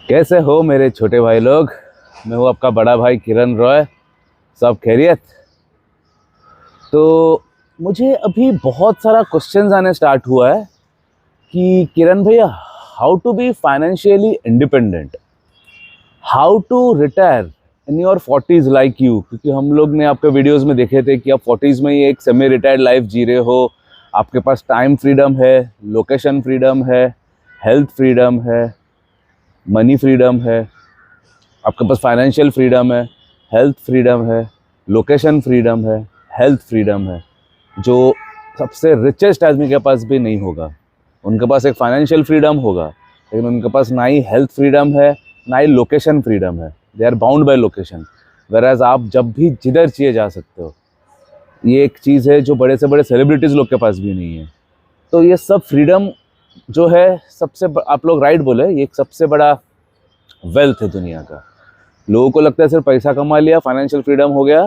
कैसे हो मेरे छोटे भाई लोग। मैं हूँ आपका बड़ा भाई किरण रॉय। सब खैरियत। तो मुझे अभी बहुत सारा क्वेश्चंस आने स्टार्ट हुआ है कि किरण भैया, how to be financially independent, how to retire in your 40s like you. क्योंकि हम लोग ने आपके वीडियोस में देखे थे कि आप 40s में ही एक सेमी रिटायर्ड लाइफ जी रहे हो। आपके पास टाइम फ्रीडम है, लोकेशन फ्रीडम है, हेल्थ फ्रीडम है, मनी फ्रीडम है, आपके पास फाइनेंशियल फ्रीडम है, हेल्थ फ्रीडम है, लोकेशन फ्रीडम है, हेल्थ फ्रीडम है, जो सबसे रिचेस्ट आदमी के पास भी नहीं होगा। उनके पास एक फाइनेंशियल फ्रीडम होगा, लेकिन उनके पास ना ही हेल्थ फ्रीडम है, ना ही लोकेशन फ्रीडम है। They are bound by location. Whereas आप जब भी जिधर चाहिए जा सकते हो। ये एक चीज़ है जो बड़े से बड़े सेलिब्रिटीज़ लोग के पास भी नहीं है। तो ये सब फ्रीडम जो है आप लोग राइट बोले, ये एक सबसे बड़ा वेल्थ है दुनिया का। लोगों को लगता है सिर्फ पैसा कमा लिया, फाइनेंशियल फ्रीडम हो गया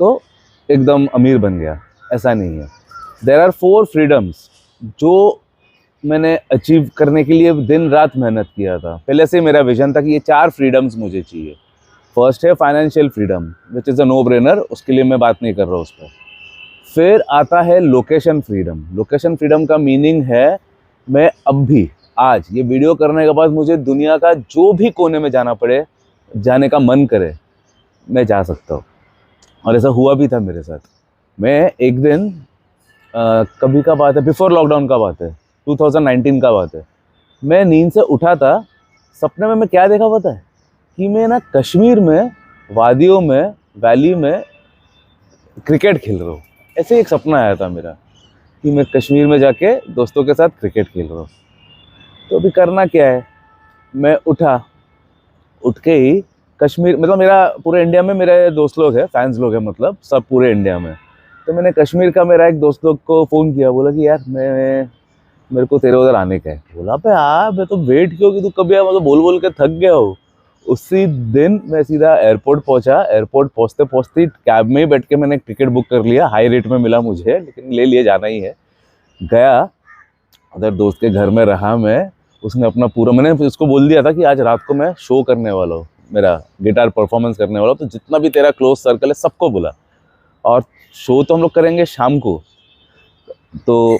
तो एकदम अमीर बन गया। ऐसा नहीं है। देयर आर 4 फ्रीडम्स जो मैंने अचीव करने के लिए दिन रात मेहनत किया था। पहले से मेरा विजन था कि ये 4 फ्रीडम्स मुझे चाहिए। फर्स्ट है financial freedom, which is a no brainer, उसके लिए मैं बात नहीं कर रहा उस पर। फिर आता है लोकेशन फ्रीडम। लोकेशन फ्रीडम का मीनिंग है मैं अब भी आज ये वीडियो करने के बाद मुझे दुनिया का जो भी कोने में जाना पड़े, जाने का मन करे, मैं जा सकता हूँ। और ऐसा हुआ भी था मेरे साथ। मैं एक दिन कभी का बात है, बिफोर लॉकडाउन का बात है, 2019 का बात है। मैं नींद से उठा था, सपने में मैं क्या देखा पता है? कि मैं ना कश्मीर में वादियों में, वैली में क्रिकेट खेल रहा हूँ। ऐसे एक सपना आया था मेरा कि मैं कश्मीर में जाके दोस्तों के साथ क्रिकेट खेल रहा हूँ। तो अभी करना क्या है, मैं उठ के ही कश्मीर, मतलब मेरा पूरे इंडिया में मेरे दोस्त लोग हैं, फैंस लोग हैं, मतलब सब पूरे इंडिया में। तो मैंने कश्मीर का मेरा एक दोस्त लोग को फ़ोन किया, बोला कि यार मेरे को तेरे उधर आने का है। बोला पे मैं तो वेट क्यों कि तू कभी आ, मैं तो बोल बोल के थक गया हूँ। उसी दिन मैं सीधा एयरपोर्ट पहुंचा। एयरपोर्ट पहुंचते पहुंचते कैब में ही बैठ के मैंने टिकट बुक कर लिया। हाई रेट में मिला मुझे, लेकिन ले लिए, जाना ही है। गया उधर दोस्त के घर में रहा मैं। उसने अपना पूरा, मैंने उसको बोल दिया था कि आज रात को मैं शो करने वाला हूँ, मेरा गिटार परफॉर्मेंस करने वाला हूँ, तो जितना भी तेरा क्लोज सर्कल है सबको बुला। और शो तो हम लोग करेंगे शाम को, तो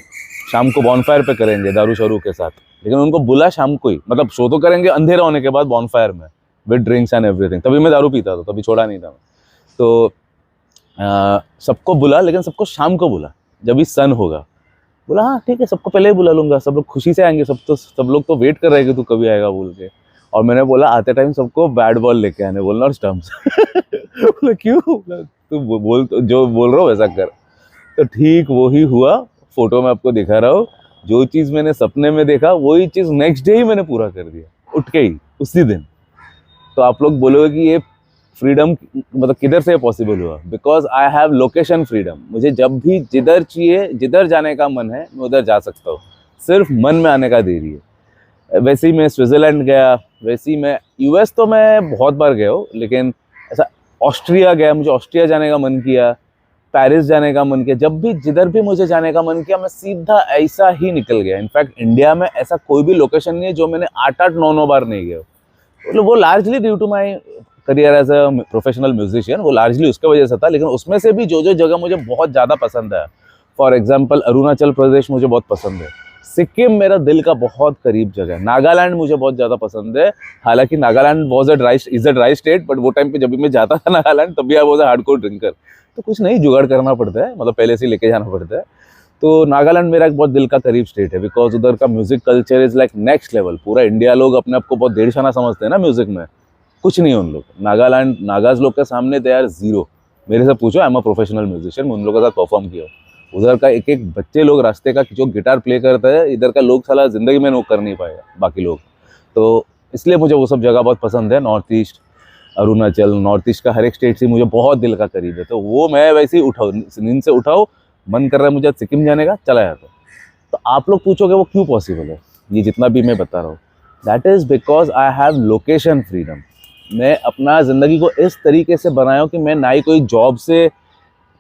शाम को बॉनफायर पे करेंगे दारू शारू के साथ। लेकिन उनको बुला शाम को ही, मतलब शो तो करेंगे अंधेरा होने के बाद बॉनफायर में, विद ड्रिंक्स एंड एवरीथिंग। तभी मैं दारू पीता था, तभी छोड़ा नहीं था मैं। तो सबको बुला, लेकिन सबको शाम को बुला जब भी सन होगा। बोला हाँ ठीक है, सबको पहले ही बुला लूंगा, सब लोग खुशी से आएंगे, सब लोग तो वेट कर रहे हैं कि तू कभी आएगा बोल के। और मैंने बोला आते टाइम सबको बैट बॉल लेके आने बोलना और स्टम्प्स। बोला क्यों? बोला तू बोल, जो बोल रहा हो वैसा कर। तो ठीक वो ही हुआ। फोटो में आपको दिखा रहा हूँ, जो चीज़ मैंने सपने में देखा वही चीज़ नेक्स्ट डे ही मैंने पूरा कर दिया, उठ के ही उसी दिन। तो आप लोग बोलोगे कि ये फ्रीडम मतलब किधर से पॉसिबल हुआ? Because I have location freedom. मुझे जब भी जिधर चाहिए, जिधर जाने का मन है, मैं उधर जा सकता हूँ। सिर्फ मन में आने का देरी है। वैसे ही मैं स्विट्ज़रलैंड गया, वैसे ही मैं यूएस तो मैं बहुत बार गया हूँ, लेकिन ऐसा ऑस्ट्रिया गया, मुझे ऑस्ट्रिया जाने का मन किया, पेरिस जाने का मन किया। जब भी जिधर भी मुझे जाने का मन किया, मैं सीधा ऐसा ही निकल गया। इनफैक्ट इंडिया में ऐसा कोई भी लोकेशन नहीं है जो मैंने 8-8, 9-9 बार नहीं गया। वो largely due to my career as a professional musician, वो लार्जली उसके वजह से था। लेकिन उसमें से भी जो जो जगह मुझे बहुत ज़्यादा पसंद है, फॉर एग्जांपल अरुणाचल प्रदेश मुझे बहुत पसंद है। सिक्किम मेरा दिल का बहुत करीब जगह है। नागालैंड मुझे बहुत ज़्यादा पसंद है। हालांकि Nagaland is a dry state, but वो टाइम पे जब भी मैं जाता था नागालैंड, तभी I was a hardcore drinker. तो कुछ नहीं, जुगाड़ करना पड़ता है, मतलब पहले से लेके जाना पड़ता है। तो नागालैंड मेरा एक बहुत दिल का करीब स्टेट है, बिकॉज उधर का music culture is like next level. पूरा इंडिया लोग अपने आप को बहुत देड़शाना समझते हैं ना म्यूजिक में, कुछ नहीं उन लोग। नागाज लोग के सामने दे आर जीरो। मेरे से पूछो, आई एम अ प्रोफेशनल म्यूजिशियन, मैं उन लोगों के साथ परफॉर्म किया। उधर का एक एक बच्चे लोग रास्ते का जो गिटार प्ले करता है, इधर का लोग साला जिंदगी में वो कर नहीं पाएगा बाकी लोग। तो इसलिए मुझे वो सब जगह बहुत पसंद है। North east, Arunachal, north east का हर एक स्टेट से मुझे बहुत दिल का करीब है। तो वो मैं वैसे ही नींद से उठाओ, मन कर रहा है मुझे सिक्किम जाने का, चला जाता। तो आप लोग पूछोगे वो क्यों पॉसिबल है, ये जितना भी मैं बता रहा हूँ, that is because I have location freedom. मैं अपना ज़िंदगी को इस तरीके से बनाया हूँ कि मैं ना ही कोई जॉब से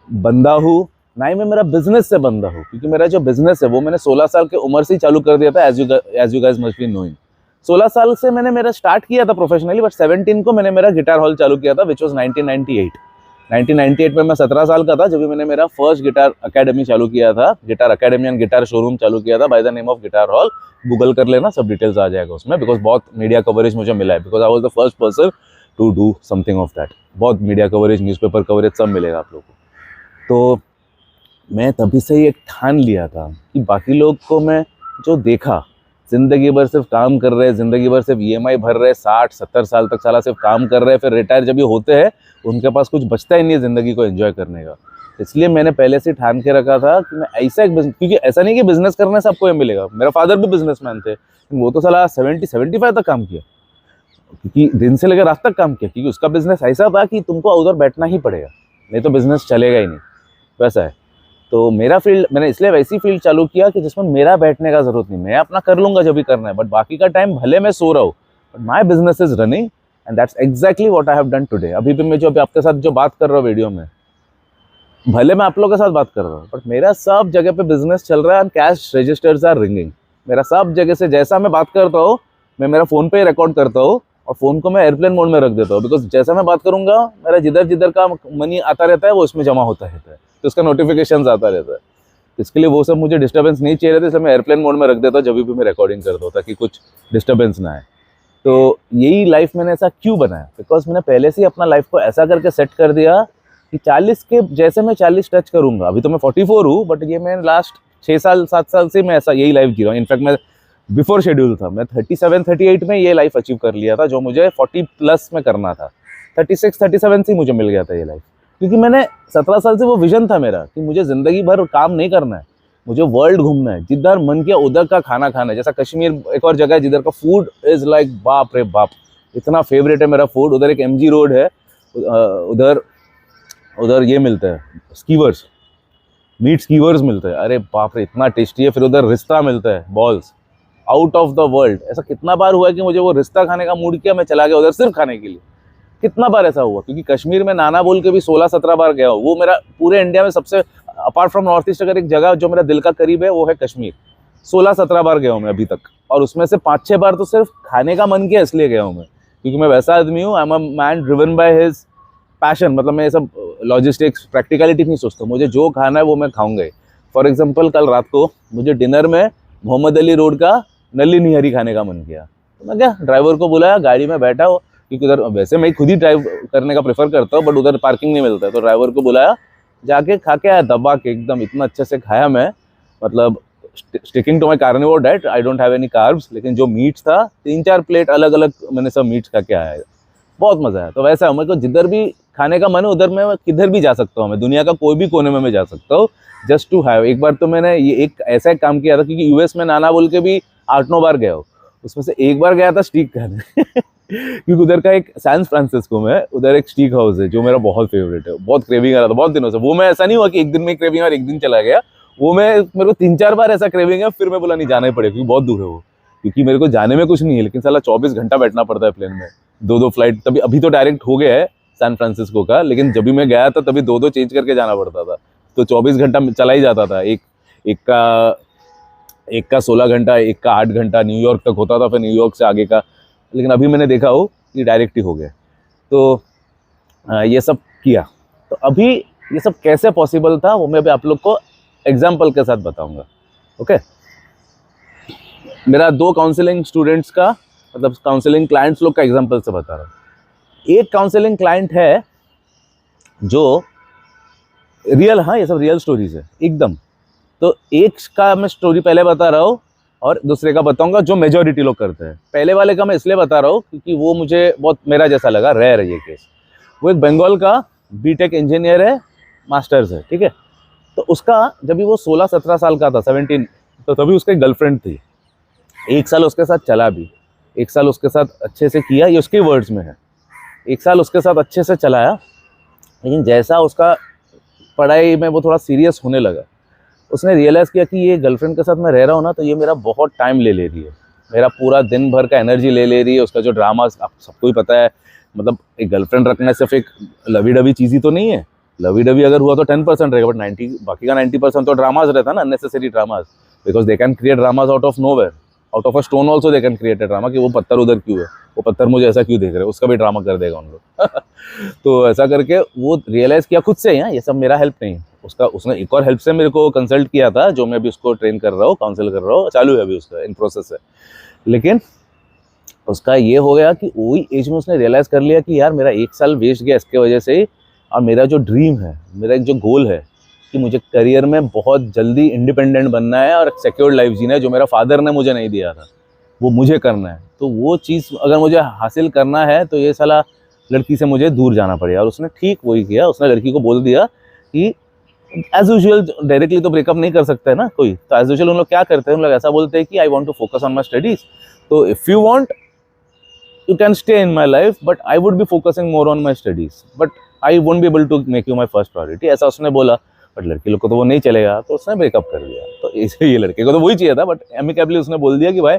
बंधा हूँ, ना ही मैं मेरा बिजनेस से बंधा हूँ। क्योंकि मेरा जो बिजनेस है वो मैंने 16 साल की उम्र से ही चालू कर दिया था, as you guys must be knowing. 16 साल से मैंने मेरा स्टार्ट किया था प्रोफेशनली, बट 17 को मैंने मेरा गिटार हॉल चालू किया था, विच वॉज 1998। 1998 में मैं 17 साल का था जब भी मैंने मेरा फर्स्ट गिटार अकेडमी चालू किया था, guitar academy and guitar showroom चालू किया था by the name of guitar hall. Google कर लेना, सब डिटेल्स आ जाएगा उसमें, बिकॉज बहुत मीडिया कवरेज मुझे मिला है, because I was the first person to do something of that. बहुत मीडिया कवरेज, न्यूज़पेपर कवरेज सब मिलेगा आप लोगों को। तो मैं तभी से ही एक ठान लिया था कि बाकी लोग को मैं जो देखा ज़िंदगी भर सिर्फ काम कर रहे हैं, ज़िंदगी भर सिर्फ EMI भर रहे, 60-70 साल तक साला सिर्फ काम कर रहे हैं, फिर रिटायर जब ये होते हैं उनके पास कुछ बचता ही नहीं है ज़िंदगी को एंजॉय करने का। इसलिए मैंने पहले से ठान के रखा था कि मैं ऐसा एक बिजनेस, क्योंकि ऐसा नहीं कि बिजनेस करने से आपको ये मिलेगा। मेरा फादर भी बिजनेसमैन थे, वो तो साला 70-75 तक काम किया, क्योंकि दिन से लेकर रात तक काम किया, क्योंकि उसका बिजनेस ऐसा था कि तुमको उधर बैठना ही पड़ेगा, नहीं तो बिजनेस चलेगा ही नहीं, वैसा है। तो मेरा फील्ड मैंने इसलिए वैसी फील्ड चालू किया कि जिसमें मेरा बैठने का जरूरत नहीं, मैं अपना कर लूंगा जब भी करना है, बट बाकी का टाइम भले मैं सो रहा हूँ, but my business is running and that's exactly what I have done today. अभी भी मैं जो आपके साथ जो बात कर रहा हूँ वीडियो में, भले मैं आप लोगों के साथ बात कर रहा हूँ, बट मेरा सब जगह पे बिजनेस चल रहा है and cash registers are ringing. मेरा सब जगह से जैसा मैं बात करता हूँ, मैं मेरा फ़ोन पे ही रिकॉर्ड करता हूँ और फ़ोन को मैं एयरप्लेन मोड में रख देता हूँ, बिकॉज जैसा मैं बात करूँगा मेरा जिधर जिधर का मनी आता रहता है वो उसमें जमा होता रहता है, तो उसका नोटिफिकेशन आता रहता है। इसके लिए वो सब मुझे डिस्टर्बेंस नहीं चाहिए रहता, इसलिए मैं एयरप्लेन मोड में रख देता हूँ जब भी मैं रिकॉर्डिंग करता हूँ, ताकि कुछ डिस्टर्बेंस ना आए। तो यही लाइफ मैंने ऐसा क्यों बनाया, बिकॉज मैंने पहले से ही अपना लाइफ को ऐसा करके सेट कर दिया कि 40 के जैसे मैं 40 टच करूँगा। अभी तो मैं 44 हूँ, बट ये मैं लास्ट 6-7 साल से मैं ऐसा यही लाइफ जी रहा हूँ। इनफैक्ट मैं बिफोर शेड्यूल था, मैं 37-38 में ये लाइफ अचीव कर लिया था जो मुझे 40+ में करना था। 36-37 से मुझे मिल गया था ये लाइफ, क्योंकि मैंने 17 साल से वो विजन था मेरा कि मुझे ज़िंदगी भर काम नहीं करना है, मुझे वर्ल्ड घूमना है, जिधर मन किया उधर का खाना खाना है। जैसा कश्मीर एक और जगह है जिधर का फूड इज़ लाइक बाप रे बाप, इतना फेवरेट है मेरा फूड। उधर एक MG रोड है, उधर ये मिलता है स्कीवर्स, मीट स्कीवर्स मिलते हैं, अरे बाप रे इतना टेस्टी है। फिर उधर रिश्ता मिलता है, balls out of the world. ऐसा कितना बार हुआ है कि मुझे वो रिश्ता खाने का मूड किया, मैं चला गया उधर सिर्फ खाने के लिए। कितना बार ऐसा हुआ, क्योंकि कश्मीर में नाना बोल के भी 16-17 बार गया हूँ। वो मेरा पूरे इंडिया में सबसे, अपार्ट फ्रॉम नॉर्थ ईस्ट, अगर एक जगह जो मेरा दिल का करीब है वो है कश्मीर। 16-17 बार गया हूँ मैं अभी तक, और उसमें से 5-6 बार तो सिर्फ खाने का मन किया इसलिए गया हूँ मैं, क्योंकि मैं वैसा आदमी हूँ, आई am a man driven by his passion. मतलब मैं ये सब लॉजिस्टिक्स प्रैक्टिकलिटी नहीं सोचता, मुझे जो खाना है वो मैं खाऊंगा ही। फॉर एग्जाम्पल कल रात को मुझे डिनर में मोहम्मद अली रोड का नली निहरी खाने का मन किया, तो मैं क्या ड्राइवर को बुलाया, गाड़ी में बैठा हो, क्योंकि उधर वैसे मैं खुद ही ड्राइव करने का प्रेफर करता हूँ, बट उधर पार्किंग नहीं मिलता है, तो ड्राइवर को बुलाया, जाके खा के आया दबा के एकदम, इतना अच्छे से खाया मैं। मतलब sticking to my carnivore diet, I don't have any carbs, लेकिन जो मीट्स था 3-4 प्लेट अलग अलग मैंने सब मीट्स खा के आया, बहुत मज़ा आया। तो वैसा मेरे को जिधर भी खाने का मन है उधर मैं किधर भी जा सकता हूँ, मैं दुनिया का कोई भी कोने में मैं जा सकता हूँ, जस्ट टू हैव। एक बार तो मैंने ये एक ऐसा काम किया था, क्योंकि US में नाना बोल के भी 8-9 बार गया हूँ, उसमें से एक बार गया था स्टीक खाने क्योंकि उधर का एक सैन फ्रांसिस्को में उधर एक स्टीक हाउस है जो मेरा बहुत फेवरेट है, बहुत क्रेविंग आ रहा था बहुत दिनों से। वो मैं ऐसा नहीं हुआ कि एक दिन में क्रेविंग और एक दिन चला गया, वो मैं मेरे को 3-4 बार ऐसा क्रेविंग है, फिर मैं बोला नहीं जाना ही पड़ेगा, क्योंकि बहुत दूर है वो, क्योंकि मेरे को जाने में कुछ नहीं है, लेकिन साला 24 घंटा बैठना पड़ता है प्लेन में, 2-2 फ्लाइट। तभी अभी तो डायरेक्ट हो गया है सैन फ्रांसिस्को का, लेकिन जब भी मैं गया था तभी 2-2 चेंज करके जाना पड़ता था, तो 24 घंटा चला ही जाता था। एक का 16 घंटा, एक का 8 घंटा न्यूयॉर्क तक होता था, फिर न्यूयॉर्क से आगे का। लेकिन अभी मैंने देखा हो कि डायरेक्ट ही हो गया, तो ये सब किया। तो अभी ये सब कैसे पॉसिबल था वो मैं अभी आप लोग को एग्जाम्पल के साथ बताऊंगा। ओके, मेरा 2 काउंसलिंग स्टूडेंट्स का, मतलब काउंसलिंग क्लाइंट्स लोग का एग्जाम्पल से बता रहा हूँ। एक काउंसलिंग क्लाइंट है जो रियल, हाँ ये सब रियल स्टोरीज है एकदम। तो एक का मैं स्टोरी पहले बता रहा हूँ और दूसरे का बताऊंगा जो मेजॉरिटी लोग करते हैं। पहले वाले का मैं इसलिए बता रहा हूँ क्योंकि वो मुझे बहुत मेरा जैसा लगा, रेयर है ये केस। वो एक बंगाल का बीटेक इंजीनियर है, मास्टर्स है, ठीक है। तो उसका जब भी वो 16-17 साल का था, 17, तो तभी उसकी गर्लफ्रेंड थी। 1 साल उसके साथ चला भी, 1 साल उसके साथ अच्छे से किया, ये उसके वर्ड्स में है। 1 साल उसके साथ अच्छे से चलाया, लेकिन जैसा उसका पढ़ाई में वो थोड़ा सीरियस होने लगा, उसने रियलाइज़ किया कि ये गर्लफ्रेंड के साथ मैं रह रहा हूँ ना, तो ये मेरा बहुत टाइम ले रही है, मेरा पूरा दिन भर का एनर्जी ले रही है। उसका जो ड्रामा आप सबको ही पता है, मतलब एक गर्लफ्रेंड रखना सिर्फ एक लवी डवी चीज़ ही तो नहीं है। लवी डवी अगर हुआ तो 10% रहेगा, बट बाकी का 90% तो ड्रामाज रहता है ना, unnecessary dramas, because they can create dramas out of nowhere. Out of a stone also they can create a drama कि वो पत्थर उधर क्यों है, वो पत्थर मुझे ऐसा क्यों देख रहे हैं, उसका भी ड्रामा कर देगा उन लोग। तो ऐसा करके वो रियलाइज़ किया खुद से, ये सब मेरा हेल्प नहीं, उसका उसने एक और हेल्प से मेरे को कंसल्ट किया था, जो मैं अभी उसको ट्रेन कर रहा हूँ, काउंसिल कर रहा हूँ, चालू है अभी उसका, इन प्रोसेस है। लेकिन उसका ये हो गया कि वही एज में उसने रियलाइज़ कर लिया कि यार मेरा 1 साल वेस्ट गया इसके वजह से ही, और मेरा जो ड्रीम है, मेरा एक जो गोल है कि मुझे करियर में बहुत जल्दी इंडिपेंडेंट बनना है और एक सिक्योर्ड लाइफ जीना है, जो मेरा फादर ने मुझे नहीं दिया था, वो मुझे करना है। तो वो चीज़ अगर मुझे हासिल करना है तो ये साला लड़की से मुझे दूर जाना पड़ेगा। और उसने ठीक वही किया, उसने लड़की को बोल दिया कि एज यूजुअल डायरेक्टली तो ब्रेकअप नहीं कर सकता है ना कोई, तो एज यूजुअल उन लोग क्या करते हैं, उन लोग ऐसा बोलते हैं कि I want to focus on my studies, तो if you want you can stay in my life but I would be focusing more on my studies but I won't be able to make you my first priority, ऐसा उसने बोला। But लड़की लोग को तो वो नहीं चलेगा, तो उसने ब्रेकअप कर दिया। तो इसे ये लड़के को तो वही चाहिए था, बट एमिकेबली उसने बोल दिया कि भाई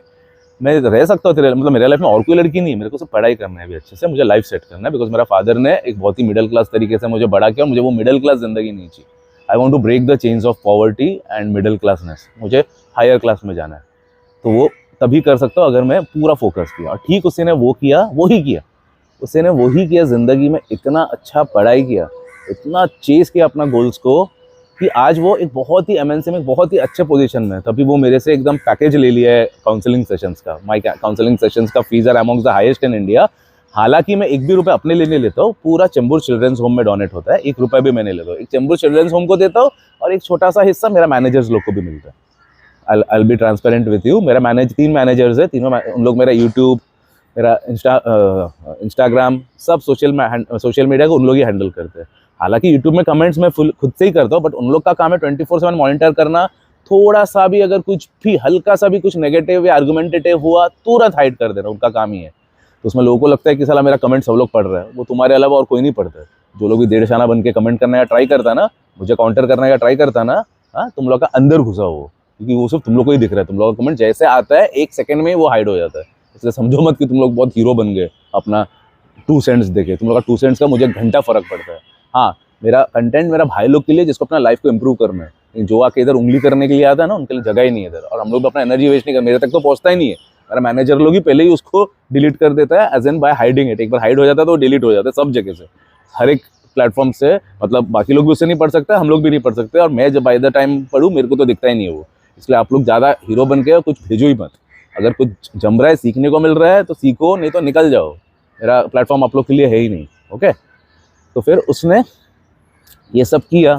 मैं रह सकता हूँ तेरे, मतलब मेरे लाइफ में और कोई लड़की नहीं, मेरे को सिर्फ पढ़ाई करना है अभी अच्छे से, मुझे लाइफ सेट करना है, बिकॉज मेरा फादर ने एक बहुत ही मिडिल क्लास तरीके से मुझे बड़ा किया, मुझे वो मिडिल क्लास जिंदगी नहीं चाहिए। I want to break the chains of poverty and middle classness, मुझे हायर क्लास में जाना है। तो वो तभी कर सकता हूँ अगर मैं पूरा फोकस किया, और ठीक उसी ने वो किया, वही किया, उसी ने वही किया, ज़िंदगी में इतना अच्छा पढ़ाई किया, इतना चेस किया अपना गोल्स को, कि आज वो एक बहुत ही एमएनसी में बहुत ही अच्छे पोजीशन में है। तभी वो मेरे से एकदम पैकेज ले लिया है काउंसलिंग सेशंस का। माय काउंसलिंग सेशंस का fees are amongst the highest in India. हालांकि मैं 1 भी रुपये अपने लिए नहीं लेता हूँ, पूरा चेंबूर चिल्ड्रंस होम में डोनेट होता है, 1 रुपये भी मैं नहीं लेता हूँ। एक चेंबूर चिल्ड्रंस होम को देता हूँ और एक छोटा सा हिस्सा मेरा मैनेजर्स लोग को भी मिलता है। I'll be transparent with you। मेरा 3 मैनेजर्स है, तीनों उन लोग मेरा यूट्यूब, मेरा इंस्टाग्राम, सब सोशल मीडिया को उन लोग ही हैंडल करते हैं। हालांकि यूट्यूब में कमेंट्स मैं खुद से ही करता हूँ, बट उन लोग का काम है 24/7 मॉनिटर करना। थोड़ा सा भी अगर कुछ भी हल्का सा भी कुछ नेगेटिव या आर्गुमेंटेटिव हुआ, तुरंत हाइड कर देना, उनका काम ही है। तो उसमें लोगों को लगता है कि साला मेरा कमेंट सब लोग पढ़ रहे हैं, वो तुम्हारे अलावा और कोई नहीं पढ़ता है। जो लोग भी डेढ़ शाना बन के कमेंट करने का ट्राई करता ना, मुझे काउंटर करने का ट्राई करता ना, हाँ, तुम लोग का अंदर घुसा हो, क्योंकि वो सिर्फ तुम लोग को ही दिख रहा है। तुम लोग का कमेंट जैसे आता है 1 सेकंड में वो हाइड हो जाता है। इसलिए समझो मत कि तुम लोग बहुत हीरो बन गए अपना 2 सेंट्स देके। तुम लोग का 2 सेंट्स का मुझे घंटा फर्क पड़ता है। हाँ, मेरा कंटेंट मेरा भाई लोग के लिए जिसको अपना लाइफ को इंप्रूव करना है। जो आके इधर उंगली करने के लिए आता है ना, उनके लिए जगह ही नहीं है इधर, और हम लोग अपना एनर्जी वेस्ट नहीं कर, मेरे तक तो पहुंचता ही नहीं है। मेरा मैनेजर लोग ही पहले ही उसको डिलीट कर देता है, as an by hiding it. एक बार हाइड हो जाता है तो डिलीट हो जाता है सब जगह से, हर एक प्लेटफॉर्म से। मतलब बाकी लोग भी उससे नहीं पढ़ सकते, हम लोग भी नहीं पढ़ सकते, और मैं जब बाय द टाइम पढ़ूँ मेरे को तो दिखता ही नहीं है वो। इसलिए आप लोग ज़्यादा हीरो बन के कुछ भेजो ही मत। अगर कुछ जम रहा है, सीखने को मिल रहा है तो सीखो, नहीं तो निकल जाओ। मेरा प्लेटफॉर्म आप लोग के लिए है ही नहीं। ओके, तो फिर उसने ये सब किया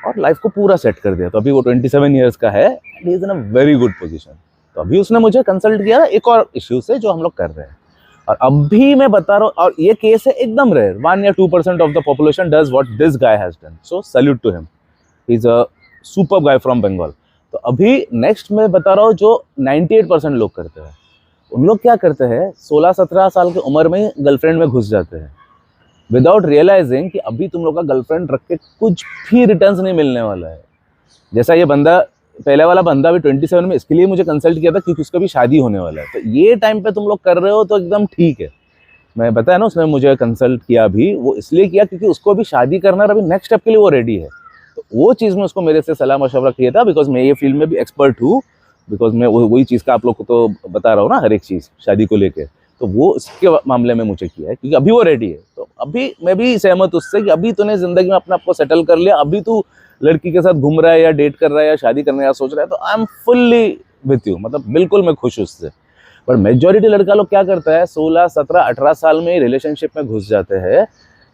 और लाइफ को पूरा सेट कर दिया। तो अभी वो 27 ईयर्स का है, and he is in a very good position. तो अभी उसने मुझे कंसल्ट किया एक और इश्यू से जो हम लोग कर रहे हैं, और अभी मैं बता रहा हूँ, और ये केस है एकदम रेयर, 1 या 2% of the population does what this guy has done. So salute to him, he is a super guy from Bengal. तो अभी नेक्स्ट मैं बता रहा हूँ जो 98% लोग करते हैं। उन लोग क्या करते हैं, 16-17 साल की उम्र में गर्लफ्रेंड में घुस जाते हैं, विदाउट रियलाइजिंग कि अभी तुम लोग का गर्लफ्रेंड रख के कुछ भी रिटर्न्स नहीं मिलने वाला है। जैसा ये बंदा, पहले वाला बंदा भी 27 में इसके लिए मुझे कंसल्ट किया था क्योंकि उसका भी शादी होने वाला है। तो ये टाइम पे तुम लोग कर रहे हो तो एकदम ठीक है। मैं बताया ना, उसने मुझे कंसल्ट किया भी, वो इसलिए किया क्योंकि उसको अभी शादी करना और अभी नेक्स्ट स्टेप के लिए वो रेडी है। तो वो चीज़ में उसको मेरे से सलाह मशवरा किया था, बिकॉज मैं ये फील्ड में भी एक्सपर्ट हूँ, बिकॉज मैं वही चीज़ का आप लोग को तो बता रहा हूँ ना, हर एक चीज़ शादी को लेकर। तो वो इसके मामले में मुझे किया है क्योंकि अभी वो रेडी है। तो अभी मैं भी सहमत उससे कि अभी तूने ज़िंदगी में अपने आप को सेटल कर लिया, अभी तू लड़की के साथ घूम रहा है या डेट कर रहा है या शादी करने का सोच रहा है, तो I am fully with you, मतलब बिल्कुल मैं खुश उससे। पर मेजॉरिटी लड़का लोग क्या करता है, 16, 17, 18 साल में रिलेशनशिप में घुस जाते हैं।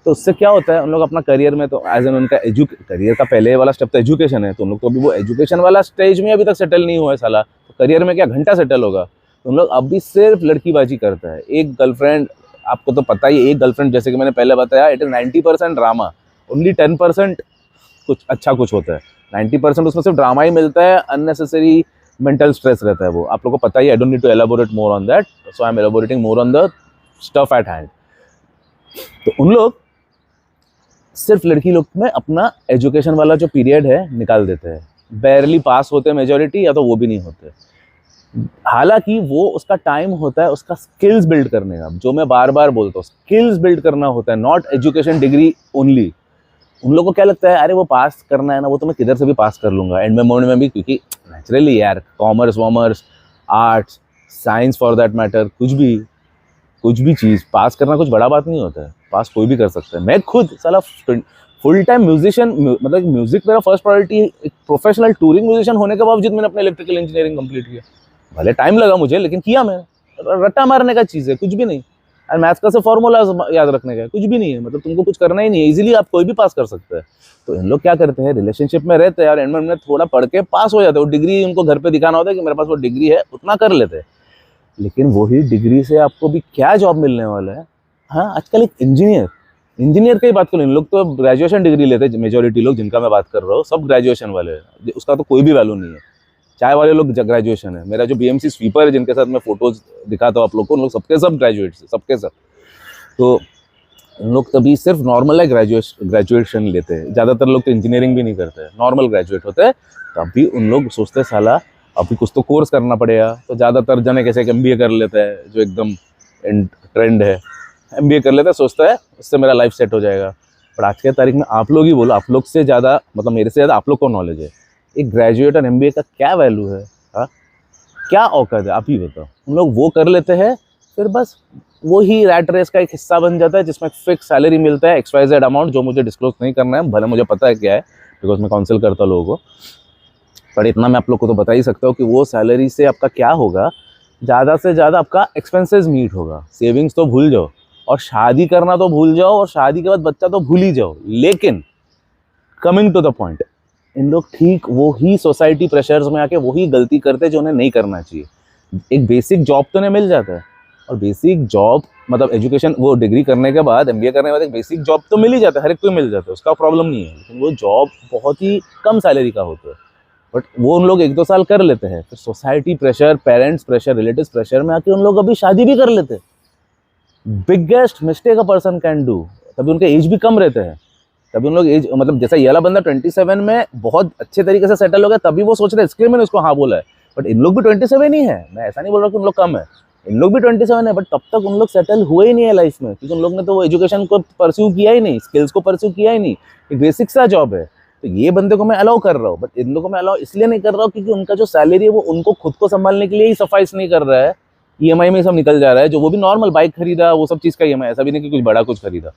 तो उससे क्या होता है, उन लोग अपना करियर में, तो एज एन उनका करियर का पहले वाला स्टेप तो एजुकेशन है, तो उन लोग तो अभी वो एजुकेशन वाला स्टेज में अभी तक सेटल नहीं हुआ है साला। तो करियर में क्या घंटा सेटल होगा। तो उन लोग अभी सिर्फ लड़कीबाजी करता है। एक गर्लफ्रेंड, आपको तो पता ही, एक गर्लफ्रेंड जैसे कि मैंने पहले बताया, इट इज़ 90% ड्रामा, ओनली 10% कुछ अच्छा कुछ होता है। 90% उसमें सिर्फ ड्रामा ही मिलता है, अननेसेसरी मेंटल स्ट्रेस रहता है वो, आप लोगों को पता ही है। I don't need to elaborate more on that, so I am elaborating more on the stuff at hand. तो उन लोग सिर्फ लड़की लोग में अपना एजुकेशन वाला जो पीरियड है निकाल देते हैं, बैरली पास होते हैं मेजॉरिटी, या तो वो भी नहीं होते। हालांकि वो उसका टाइम होता है उसका स्किल्स बिल्ड करने का, जो मैं बार बार बोलता हूँ, स्किल्स बिल्ड करना होता है, नॉट एजुकेशन डिग्री ओनली। उन लोगों को क्या लगता है, अरे वो पास करना है ना, वो तो मैं किधर से भी पास कर लूँगा एंड में मोड में भी, क्योंकि नेचुरली यार कॉमर्स वॉमर्स arts science for that matter, कुछ भी चीज़ पास करना कुछ बड़ा बात नहीं होता है, पास कोई भी कर सकता है। मैं खुद साला फुल टाइम म्यूजिशियन, मतलब म्यूजिक मेरा फर्स्ट प्रायोरिटी, एक प्रोफेशनल टूरिंग म्यूजिशियन होने के बावजूद मैंने अपने इलेक्ट्रिकल इंजीनियरिंग कंप्लीट किया। भले टाइम लगा मुझे, लेकिन किया मैंने। रट्टा मारने का चीज़ है, कुछ भी नहीं। और मैथ्स का से फॉर्मूला याद रखने का कुछ भी नहीं है, मतलब तुमको कुछ करना ही नहीं है, इजीली आप कोई भी पास कर सकते हैं। तो इन लोग क्या करते हैं, रिलेशनशिप में रहते हैं और एंड में थोड़ा पढ़ के पास हो जाते हैं। वो डिग्री उनको घर पे दिखाना होता है कि मेरे पास वो डिग्री है, उतना कर लेते हैं। लेकिन वही डिग्री से आपको भी क्या जॉब मिलने वाला है? हाँ, आजकल एक इंजीनियर की बात करूँ, इन लोग तो ग्रेजुएशन डिग्री लेते हैं। मेजोरिटी लोग जिनका मैं बात कर रहा हूँ सब ग्रेजुएशन वाले हैं, उसका तो कोई भी वैल्यू नहीं है। चाय वाले लोग ग्रेजुएशन है। मेरा जो बीएमसी स्वीपर है जिनके साथ मैं फोटोज दिखाता हूँ आप लोग को, उन लोग सबके सब ग्रेजुएट है, सबके सब। तो उन लोग तभी सिर्फ नॉर्मल है ग्रेजुएशन लेते हैं। ज़्यादातर लोग तो इंजीनियरिंग भी नहीं करते हैं, नॉर्मल ग्रेजुएट होते हैं। तभी उन लोग सोचते हैं साला अभी कुछ तो कोर्स करना पड़ेगा। तो ज़्यादातर जने कैसे एमबीए कर लेते हैं, जो एकदम ट्रेंड है, एमबीए कर लेता है, सोचता है उससे मेरा लाइफ सेट हो जाएगा। पर आज के तारीख में आप लोग ही बोलो, आप लोग से ज़्यादा, मतलब मेरे से ज़्यादा आप लोग को नॉलेज है एक ग्रेजुएट और एमबीए का क्या वैल्यू है। हाँ, क्या औकात है, आप ही बताओ। हम लोग वो कर लेते हैं, फिर बस वो ही रैट रेस का एक हिस्सा बन जाता है, जिसमें फिक्स सैलरी मिलता है XYZ अमाउंट, जो मुझे डिस्क्लोज नहीं करना है, भले मुझे पता है क्या है, बिकॉज मैं काउंसिल करता हूँ लोगों को। पर इतना मैं आप लोग को तो बता ही सकता हूँ कि वो सैलरी से आपका क्या होगा, ज़्यादा से ज़्यादा आपका एक्सपेंसेस मीट होगा। सेविंग्स तो भूल जाओ, और शादी करना तो भूल जाओ, और शादी के बाद बच्चा तो भूल ही जाओ। लेकिन कमिंग टू द पॉइंट, इन लोग ठीक वो ही सोसाइटी प्रेशर्स में आके वही गलती करते जो उन्हें नहीं करना चाहिए। एक बेसिक जॉब तो उन्हें मिल जाता है, और बेसिक जॉब मतलब एजुकेशन, वो डिग्री करने के बाद, एमबीए करने के बाद एक बेसिक जॉब तो मिल ही जाता है, हर एक को मिल जाता है, उसका प्रॉब्लम नहीं है। लेकिन वो जॉब बहुत ही कम सैलरी का होता है, बट वो उन लोग 1-2 साल कर लेते हैं, फिर society pressure, parents pressure, relatives pressure में आके उन लोग अभी शादी भी कर लेते हैं। Biggest mistake a person can do. तभी उनके एज भी कम रहते हैं, तभी उन लोग एज, मतलब जैसा ये वाला बंदा 27 में बहुत अच्छे तरीके से सेटल हो गया, तभी वो सोच रहे हैं, इसके लिए मैंने उसको हाँ बोला है। बट इन लोग भी 27 ही है, मैं ऐसा नहीं बोल रहा कि उन लोग कम है, इन लोग भी 27 है, बट तब तक उन लोग सेटल हुए ही नहीं है लाइफ में, क्योंकि उन लोग ने तो वो एजुकेशन को परस्यू किया ही नहीं, स्किल्स को परस्यू किया ही नहीं। एक बेसिक सा जॉब है। तो ये बंदे को मैं अलाउ कर रहा हूँ, बट इन लोगों को मैं अलाउ इसलिए नहीं कर रहा हूँ क्योंकि उनका जो सैलरी है वो उनको खुद को संभालने के लिए ही सफाइस नहीं कर रहा है। ईएमआई में सब निकल जा रहा है, जो वो भी नॉर्मल बाइक खरीदा, वो सब चीज़ का ईएमआई, ऐसा भी नहीं कि कुछ बड़ा कुछ खरीदा,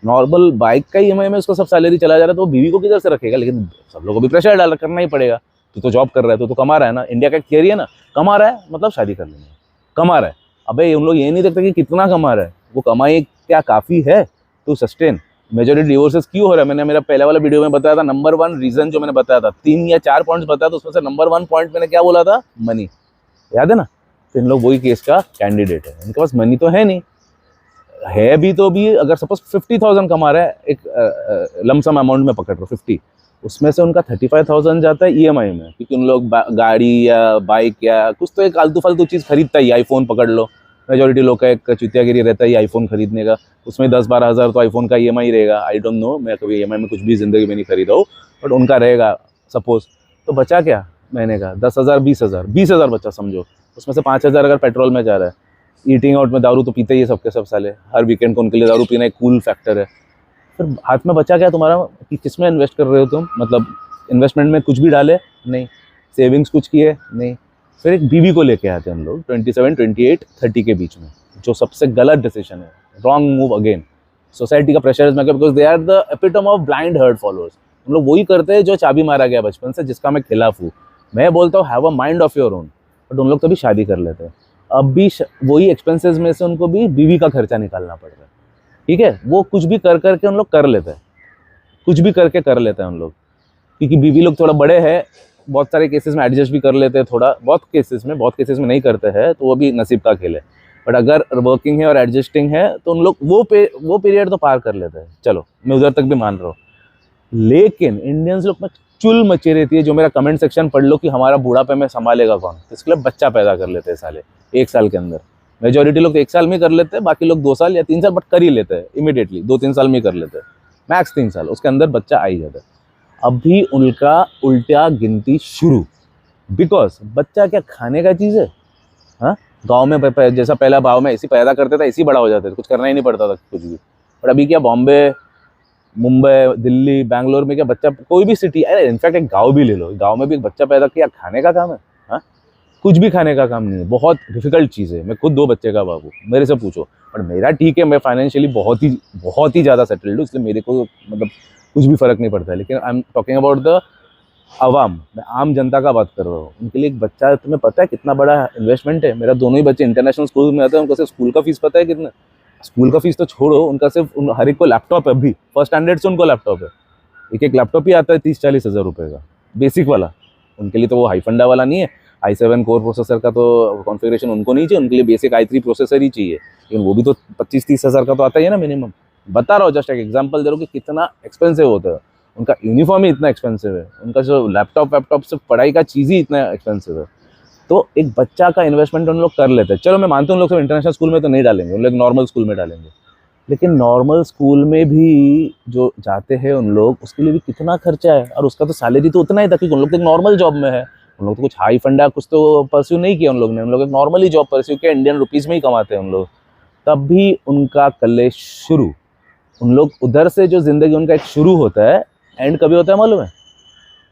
नॉर्मल बाइक का ईएमआई में उसको सब सैलरी चला जा रहा है। तो वो बीवी को किधर से रखेगा? लेकिन सब लोगों को भी प्रेशर डाल करना ही पड़ेगा। तू तो जॉब कर रहा है, तो कमा रहा है ना। इंडिया का एक थियरी है ना, कमा रहा है मतलब शादी कर लेनी है, कमा रहा है। अबे उन लोग ये नहीं देखते कि कितना कमा रहा है, वो कमाई क्या काफ़ी है टू सस्टेन। मेजॉरिटी डिवोर्सेस क्यों हो रहा है? मैंने मेरा पहले वाला वीडियो में बताया था, नंबर 1 रीजन जो मैंने बताया था, 3 या 4 पॉइंट्स बताया था, उसमें से नंबर 1 पॉइंट मैंने क्या बोला था? मनी। याद है ना? तो इन लोग वही केस का कैंडिडेट है, इनके पास मनी तो है नहीं, है भी तो भी अगर सपोज 50,000 कमा रहा है, एक लमसम अमाउंट में पकड़ रहा 50, उसमें से उनका 35,000 जाता है ईएमआई में, क्योंकि उन लोग गाड़ी या बाइक या कुछ तो एक आलतू फालतू चीज़ खरीदता ही। आईफोन पकड़ लो, मेजोरिटी लोग का एक चुतियागिरी रहता है आईफोन खरीदने का, उसमें 10-12 हज़ार तो आईफोन का ईएमआई रहेगा। आई डोंट नो, मैं कभी ईएमआई में कुछ भी ज़िंदगी में नहीं खरीदा हूँ, बट उनका रहेगा सपोज। तो बचा क्या महीने का? 10,000, 20,000 बचा समझो। उसमें से 5,000 अगर पेट्रोल में जा रहा है, ईटिंग आउट में दारू तो पीते ही है सबके सब साले, हर वीकेंड को उनके लिए दारू पीना एक कूल फैक्टर है। फिर हाथ में बचा क्या तुम्हारा कि किस में इन्वेस्ट कर रहे हो तुम? मतलब इन्वेस्टमेंट में कुछ भी डाले नहीं, सेविंग्स कुछ किए नहीं। फिर एक बीवी को लेके आते हैं हम लोग 27, 28, 30 के बीच में, जो सबसे गलत डिसीजन है, रॉन्ग मूव अगेन। सोसाइटी का pressure is because they are the epitome of blind herd followers. हम लोग वही करते हैं जो चाबी मारा गया बचपन से, जिसका मैं खिलाफ हूँ। मैं बोलता हूँ have a mind of your own, but उन लोग तभी शादी कर लेते हैं। अब भी वही एक्सपेंसेस में से उनको भी बीवी का खर्चा निकालना पड़ रहा है, ठीक है? वो कुछ भी कर करके उन लोग कर लेते हैं, कुछ भी करके कर लेते हैं उन लोग, क्योंकि बीवी लोग थोड़ा बड़े हैं, बहुत सारे केसेस में एडजस्ट भी कर लेते हैं थोड़ा, बहुत केसेस में नहीं करते हैं, तो वो भी नसीब का खेल है। बट अगर वर्किंग है और एडजस्टिंग है तो उन लोग वो पीरियड तो पार कर लेते हैं। चलो मैं उधर तक भी मान रहा हूँ। लेकिन इंडियंस लोग में चुल मची रहती है, जो मेरा कमेंट सेक्शन पढ़ लो कि हमारा बुढ़ापे में संभालेगा कौन, तो इसके लिए बच्चा पैदा कर लेते हैं साले 1 साल के अंदर। मेजोरिटी लोग तो 1 साल में कर लेते हैं, बाकी लोग 2 साल या 3 साल, बट कर ही लेते हैं इमीडिएटली, 2-3 साल में कर लेते हैं, मैक्स 3 साल, उसके अंदर बच्चा आ ही जाता है। अभी उनका उल्टा गिनती शुरू, बिकॉज बच्चा क्या खाने का चीज़ है? हाँ, गाँव में जैसा पहला भाव में ऐसी पैदा करते थे, ऐसी बड़ा हो जाते थे, कुछ करना ही नहीं पड़ता था कुछ भी। बट अभी क्या, बॉम्बे, मुंबई, दिल्ली, बैंगलोर में क्या बच्चा, कोई भी सिटी, अरे इनफैक्ट एक गांव भी ले लो, गांव में भी एक बच्चा पैदा किया, खाने का काम है? हाँ, कुछ भी खाने का काम नहीं है, बहुत डिफिकल्ट चीज़ है। मैं खुद 2 बच्चे का बाप हूँ, मेरे से पूछो। पर मेरा ठीक है, मैं फाइनेंशियली बहुत ही ज़्यादा सेटल्ड हूँ, इसलिए मेरे को मतलब कुछ भी फ़र्क नहीं पड़ता है। लेकिन I am talking about the अवाम, मैं आम जनता का बात कर रहा हूँ। उनके लिए एक बच्चा, तुम्हें पता है कितना बड़ा इन्वेस्टमेंट है? मेरा दोनों ही बच्चे इंटरनेशनल स्कूल में आते हैं, उनको सिर्फ स्कूल का फीस पता है कितना? स्कूल का फीस तो छोड़ो, उनका सिर्फ हर एक को लैपटॉप है। अभी फर्स्ट स्टैंडर्ड से उनको लैपटॉप है, एक लैपटॉप ही आता है 30-40 हज़ार रुपये का, बेसिक वाला। उनके लिए तो वो हाई फंडा वाला नहीं है, i7 कोर प्रोसेसर का तो कॉन्फ़िगरेशन उनको नहीं चाहिए, उनके लिए बेसिक i3 प्रोसेसर ही चाहिए। लेकिन वो भी तो 25-30 हज़ार का तो आता ही है ना मिनिमम। बता रहा हूँ, जस्ट एक एग्जांपल दे रहा हूँ कि कितना एक्सपेंसिव होता है। उनका यूनिफॉर्म ही इतना एक्सपेंसिव है, उनका जो लैपटॉप सिर्फ पढ़ाई का चीज़ ही इतना एक्सपेंसिव है। तो एक बच्चा का इन्वेस्टमेंट उन लोग कर लेते हैं। चलो मैं मानता हूँ उन लोग सब इंटरनेशनल स्कूल में तो नहीं डालेंगे, उन लोग नॉर्मल स्कूल में डालेंगे। लेकिन नॉर्मल स्कूल में भी जो जाते हैं उन लोग, उसके लिए भी कितना खर्चा है। और उसका तो सैलरी तो उतना ही था, क्योंकि उन लोग तो एक नॉर्मल जॉब में है। उन लोग तो कुछ हाई फंडा कुछ तो परस्यू नहीं किया उन लोग ने, उन लोग एक नॉर्मली जॉब परस्यू किया, इंडियन रुपीज़ में ही कमाते हैं उन लोग। तब भी उनका कलेश शुरू, उन लोग उधर से जो ज़िंदगी उनका एक शुरू होता है, एंड कभी होता है मालूम है?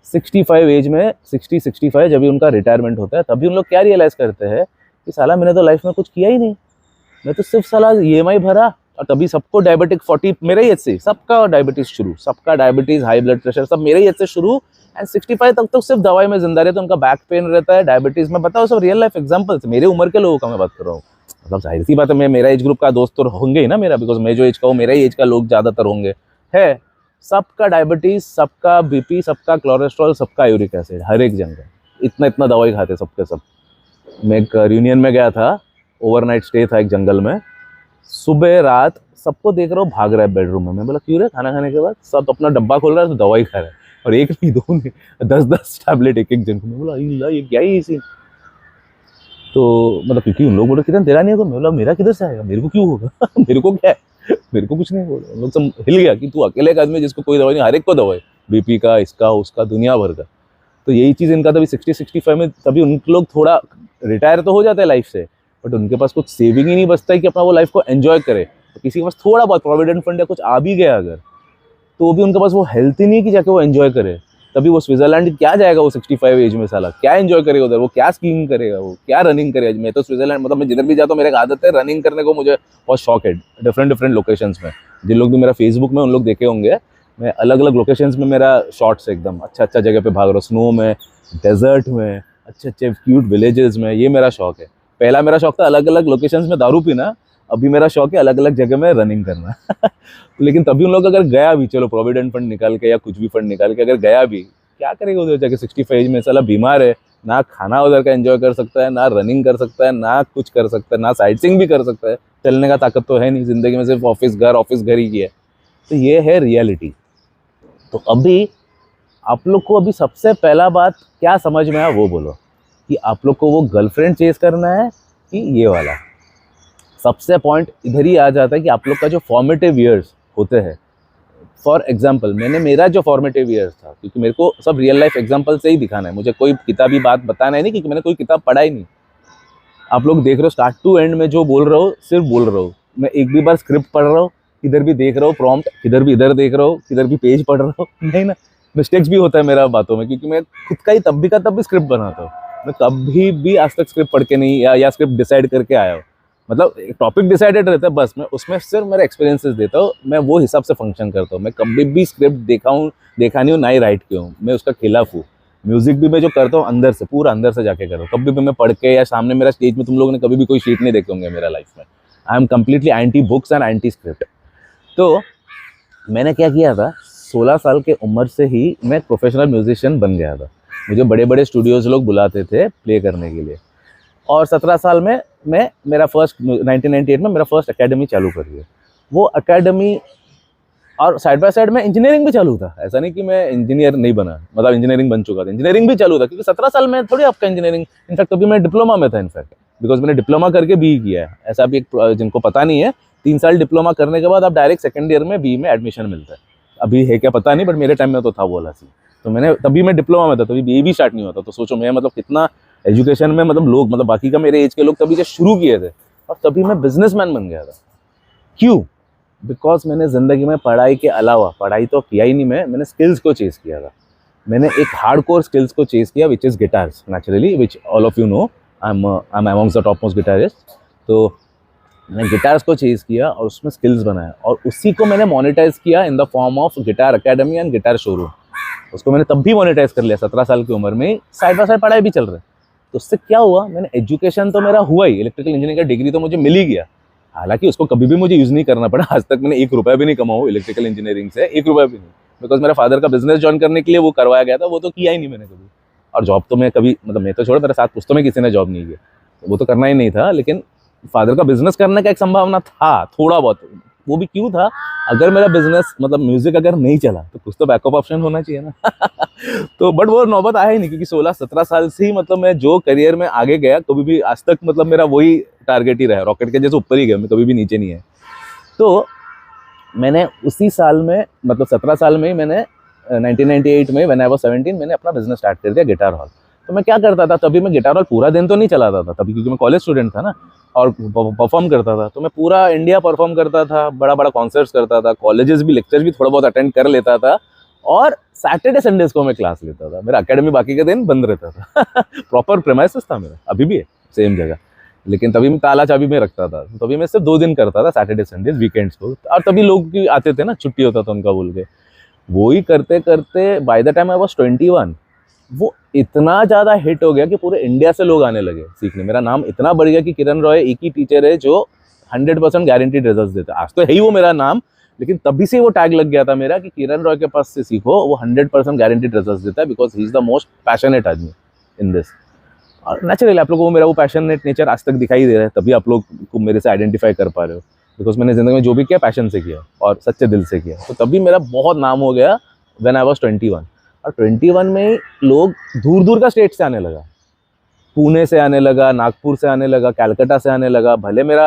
65 एज में, 60-65 जब भी उनका रिटायरमेंट होता है, तभी उन लोग क्या रियलाइज़ करते हैं कि साला मैंने तो लाइफ में कुछ किया ही नहीं, मैं तो सिर्फ साला EMI भरा। और तभी सबको डायबिटिक 40 मेरे ही एज से, सबका डायबिटीज शुरू, सबका डायबिटीज, हाई ब्लड प्रेशर सब मेरे ही एज से शुरू। एंड 65 तक तो सिर्फ दवाई में जिंदा रहते, उनका बैक पेन रहता है, डायबिटीज में। बताओ, सब रियल लाइफ एग्जांपल्स, मेरे उम्र के लोगों का मैं बात कर रहा हूँ। मतलब जाहिर सी बात है, मैं मेरा एज ग्रुप का दोस्त तो होंगे ही ना मेरा, बिकॉज मैं जो एज का हूँ मेरा ही एज का लोग ज़्यादातर होंगे। है सबका डायबिटीज, सबका BP, सबका कोलेस्ट्रॉल, सबका यूरिक एसिड, हर एक जन का इतना इतना दवाई खाते सबके सब। मैं एक रियूनियन में गया था, ओवरनाइट स्टे था एक जंगल में। सुबह रात सबको देख रहा हूँ भाग रहा है बेडरूम में। मैं बोला क्यों रे? खाना खाने के बाद सब अपना डब्बा खोल रहा है, तो दवाई खा रहा है, और एक नहीं, 2 नहीं, 10-10 टैबलेट एक जन को। मैं बोला ये क्या ही सीन? तो मतलब क्योंकि उन लोग बोले किरण तेरा नहीं होगा, मैं बोला मेरा किधर से आएगा, मेरे को क्यों होगा? मेरे को क्या है, मेरे को कुछ नहीं बोला। उन लोग सब हिल गया कि तू अकेले एक आदमी जिसको कोई दवाई नहीं, हर एक को दवाई, BP का, इसका उसका, दुनिया भर का। तो यही चीज़ इनका तभी 60-65 में, तभी उन लोग थोड़ा रिटायर तो हो जाते हैं लाइफ से, बट उनके पास कुछ सेविंग ही नहीं बचता है कि अपना वो लाइफ को एंजॉय करे। तो किसी के पास थोड़ा बहुत प्रोविडेंट फंड या कुछ आ भी गया अगर, तो भी उनके पास वो हेल्थ ही नहीं है कि जाके वो एंजॉय करे। तभी वो स्विट्जरलैंड क्या जाएगा वो 65 एज में, साला क्या एंजॉय करेगा उधर, वो क्या स्कीइंग करेगा, वो क्या रनिंग करेगा। मैं तो स्विट्जरलैंड, मतलब मैं जिधर भी जाता हूँ मेरे एक आदत है रनिंग करने को, मुझे बहुत शौक है डिफरेंट लोकेशंस में। जिन लोग भी मेरा फेसबुक में उन लोग देखे होंगे, मैं अलग अलग लोकेशंस में मेरा शॉर्ट्स एकदम अच्छा जगह पे भाग रहा हूँ, स्नो में, डेजर्ट में, अच्छे क्यूट विलेजेस में। ये मेरा शौक है। पहला मेरा शौक था अलग अलग लोकेशंस में दारू पीना, अभी मेरा शौक है अलग अलग जगह में रनिंग करना। लेकिन तभी उन लोग अगर गया भी, चलो प्रोविडेंट फंड निकाल के या कुछ भी फंड निकाल के अगर गया भी, क्या करेगा उधर जाके 65 एज में? साला बीमार है, ना खाना उधर का एंजॉय कर सकता है, ना रनिंग कर सकता है, ना कुछ कर सकता है, ना साइट सीइंग भी कर सकता है। चलने का ताकत तो है नहीं, जिंदगी में सिर्फ ऑफिस घर ही है। तो ये है रियलिटी। तो अभी आप लोग को अभी सबसे पहला बात क्या समझ में आया वो बोलो, कि आप लोग को वो गर्लफ्रेंड चेज करना है कि ये वाला? सबसे पॉइंट इधर ही आ जाता है कि आप लोग का जो फॉर्मेटिव ईयर्स होते हैं। फॉर एग्जाम्पल, मैंने मेरा जो फॉर्मेटिव ईयर्स था, क्योंकि मेरे को सब रियल लाइफ एग्जाम्पल से ही दिखाना है, मुझे कोई किताबी बात बताना है नहीं, क्योंकि मैंने कोई किताब पढ़ा ही नहीं। आप लोग देख रहे हो स्टार्ट टू एंड में जो बोल रहा हूँ सिर्फ बोल रहा हूँ। मैं एक भी बार स्क्रिप्ट पढ़ रहा हूँ, किधर भी देख रहा हूँ प्रॉम्प्ट, किधर भी इधर देख रहा हूँ, किधर भी पेज पढ़ रहा हूँ, नहीं ना, मिस्टेक्स भी होता है मेरा बातों में, क्योंकि मैं खुद का ही तब भी स्क्रिप्ट बनाता हूँ। मैं कभी भी आज तक स्क्रिप्ट पढ़ के नहीं या स्क्रिप्ट डिसाइड करके आया हूँ। मतलब टॉपिक डिसाइडेड रहता है, बस मैं उसमें सिर्फ मेरे एक्सपीरियंसेस देता हूँ, मैं वो हिसाब से फंक्शन करता हूँ। मैं कभी भी स्क्रिप्ट देखा नहीं हूँ, ना ही राइट किया हूँ, मैं उसका खिलाफ हूँ। म्यूजिक भी मैं जो करता हूँ अंदर से, पूरा अंदर से जाके करता हूँ। कभी भी मैं पढ़ के या सामने मेरा स्टेज में, तुम लोगों ने कभी भी कोई शीट नहीं देखे होंगे मेरा लाइफ में। I am completely anti books and anti script. तो मैंने क्या किया था, 16 साल के उम्र से ही मैं प्रोफेशनल म्यूजिशियन बन गया था। मुझे बड़े बड़े स्टूडियोज़ लोग बुलाते थे प्ले करने के लिए। और 17 साल में मैं मेरा 1998 में मेरा फर्स्ट एकेडमी चालू कर दिया। वो एकेडमी, और साइड बाय साइड में इंजीनियरिंग भी चालू था। ऐसा नहीं कि मैं इंजीनियर नहीं बना, मतलब इंजीनियरिंग बन चुका था, इंजीनियरिंग भी चालू था, क्योंकि 17 साल में थोड़ी आपका इंजीनियरिंग, इनफैक्ट अभी मैं डिप्लोमा में था इनफैक्ट, बिकॉज मैंने डिप्लोमा करके BE किया है। ऐसा भी एक जिनको पता नहीं है, 3 साल डिप्लोमा करने के बाद आप डायरेक्ट सेकंड ईयर में BE में एडमिशन मिलता है। अभी है क्या पता नहीं, बट मेरे टाइम में तो था वो वाला सीन। तो मैंने तभी मैं डिप्लोमा में था, तभी BE भी स्टार्ट नहीं होता। तो सोचो मैं मतलब कितना एजुकेशन में, मतलब लोग, मतलब बाकी का मेरे एज के लोग तभी से शुरू किए थे, और तभी मैं बिजनेसमैन बन गया था। क्यों? बिकॉज मैंने ज़िंदगी में पढ़ाई के अलावा, पढ़ाई तो किया ही नहीं, मैंने स्किल्स को चेज़ किया था। मैंने एक हार्डकोर स्किल्स को चेज़ किया, which is guitars, naturally, which all of you know. I am amongst the top most guitarist. तो मैंने गिटार्स को चेज़ किया और उसमें स्किल्स बनाया, और उसी को मैंने मोनेटाइज किया in the form of guitar academy and guitar showroom. उसको मैंने तब भी मोनेटाइज कर लिया 17 साल की उम्र में, साइड बाय साइड पढ़ाई भी चल रहा है। तो उससे क्या हुआ, मैंने एजुकेशन तो मेरा हुआ ही, इलेक्ट्रिकल इंजीनियरिंग का डिग्री तो मुझे मिल ही गया, हालांकि उसको कभी भी मुझे यूज़ नहीं करना पड़ा। आज तक मैंने 1 रुपया भी नहीं कमाऊँ इलेक्ट्रिकल इंजीनियरिंग से, 1 रुपया भी नहीं, बिकॉज मेरा फादर का बिजनेस ज्वाइन करने के लिए वो करवाया गया था, वो तो किया ही नहीं मैंने कभी। और जॉब तो मैं कभी, मतलब मैं तो छोड़, मेरे साथ पुस्तों में किसी ने जॉब नहीं किया, वो तो करना ही नहीं था, लेकिन फादर का बिजनेस करने का एक संभावना था थोड़ा बहुत। वो भी क्यों था, अगर मेरा बिजनेस मतलब म्यूजिक अगर नहीं चला तो कुछ तो बैकअप ऑप्शन होना चाहिए ना। तो बट वो नौबत आया ही नहीं, क्योंकि 16-17 साल से ही मतलब मैं जो करियर में आगे गया, कभी भी आज तक मतलब मेरा वही टारगेट ही रहा, रॉकेट के जैसे ऊपर ही गया, मैं कभी भी नीचे नहीं है। तो मैंने उसी साल में, मतलब 17 साल में ही मैंने 1998 में व्हेन आई वाज 17 मैंने अपना बिजनेस स्टार्ट कर दिया, गिटार हॉल। तो मैं क्या करता था, तभी मैं गिटार हॉल पूरा दिन तो नहीं चलाता था तभी, क्योंकि मैं कॉलेज स्टूडेंट था ना, और परफॉर्म करता था। तो मैं पूरा इंडिया परफॉर्म करता था, बड़ा बड़ा कॉन्सर्ट्स करता था, कॉलेजेस भी, लेक्चर्स भी थोड़ा बहुत अटेंड कर लेता था, और सैटरडे संडेज को मैं क्लास लेता था। मेरा एकेडमी बाकी के दिन बंद रहता था। प्रॉपर प्रेमाइसेस था मेरा, अभी भी है सेम जगह, लेकिन तभी मैं ताला चाबी में रखता था। तभी मैं सिर्फ 2 दिन करता था, सैटरडे संडेज, वीकेंड्स को, और तभी लोग भी आते थे ना, छुट्टी होता था उनका बोल के। वो ही करते करते by the time I was 21, वो इतना ज़्यादा हिट हो गया कि पूरे इंडिया से लोग आने लगे सीखने। मेरा नाम इतना बढ़ गया कि किरण रॉय एक ही टीचर है जो 100% गारंटीड रिजल्ट्स देता है। आज तो है ही वो मेरा नाम, लेकिन तभी से वो टैग लग गया था मेरा कि किरण रॉय के पास से सीखो, वो 100% गारंटीड रिजल्ट्स देता है, because he is the most passionate आदमी इन दिस। और नेचुरली आप लोगों को मेरा वो पैशनेट नेचर आज तक दिखाई दे रहा है, तभी आप लोग को मेरे से आइडेंटिफाई कर पा रहे हो, बिकॉज मैंने ज़िंदगी में जो भी किया पैशन से किया और सच्चे दिल से किया। तो तभी मेरा बहुत नाम हो गया व्हेन आई वाज 21। और 21 में ही लोग दूर दूर का स्टेट से आने लगा, पुणे से आने लगा, नागपुर से आने लगा, कैलकाटा से आने लगा। भले मेरा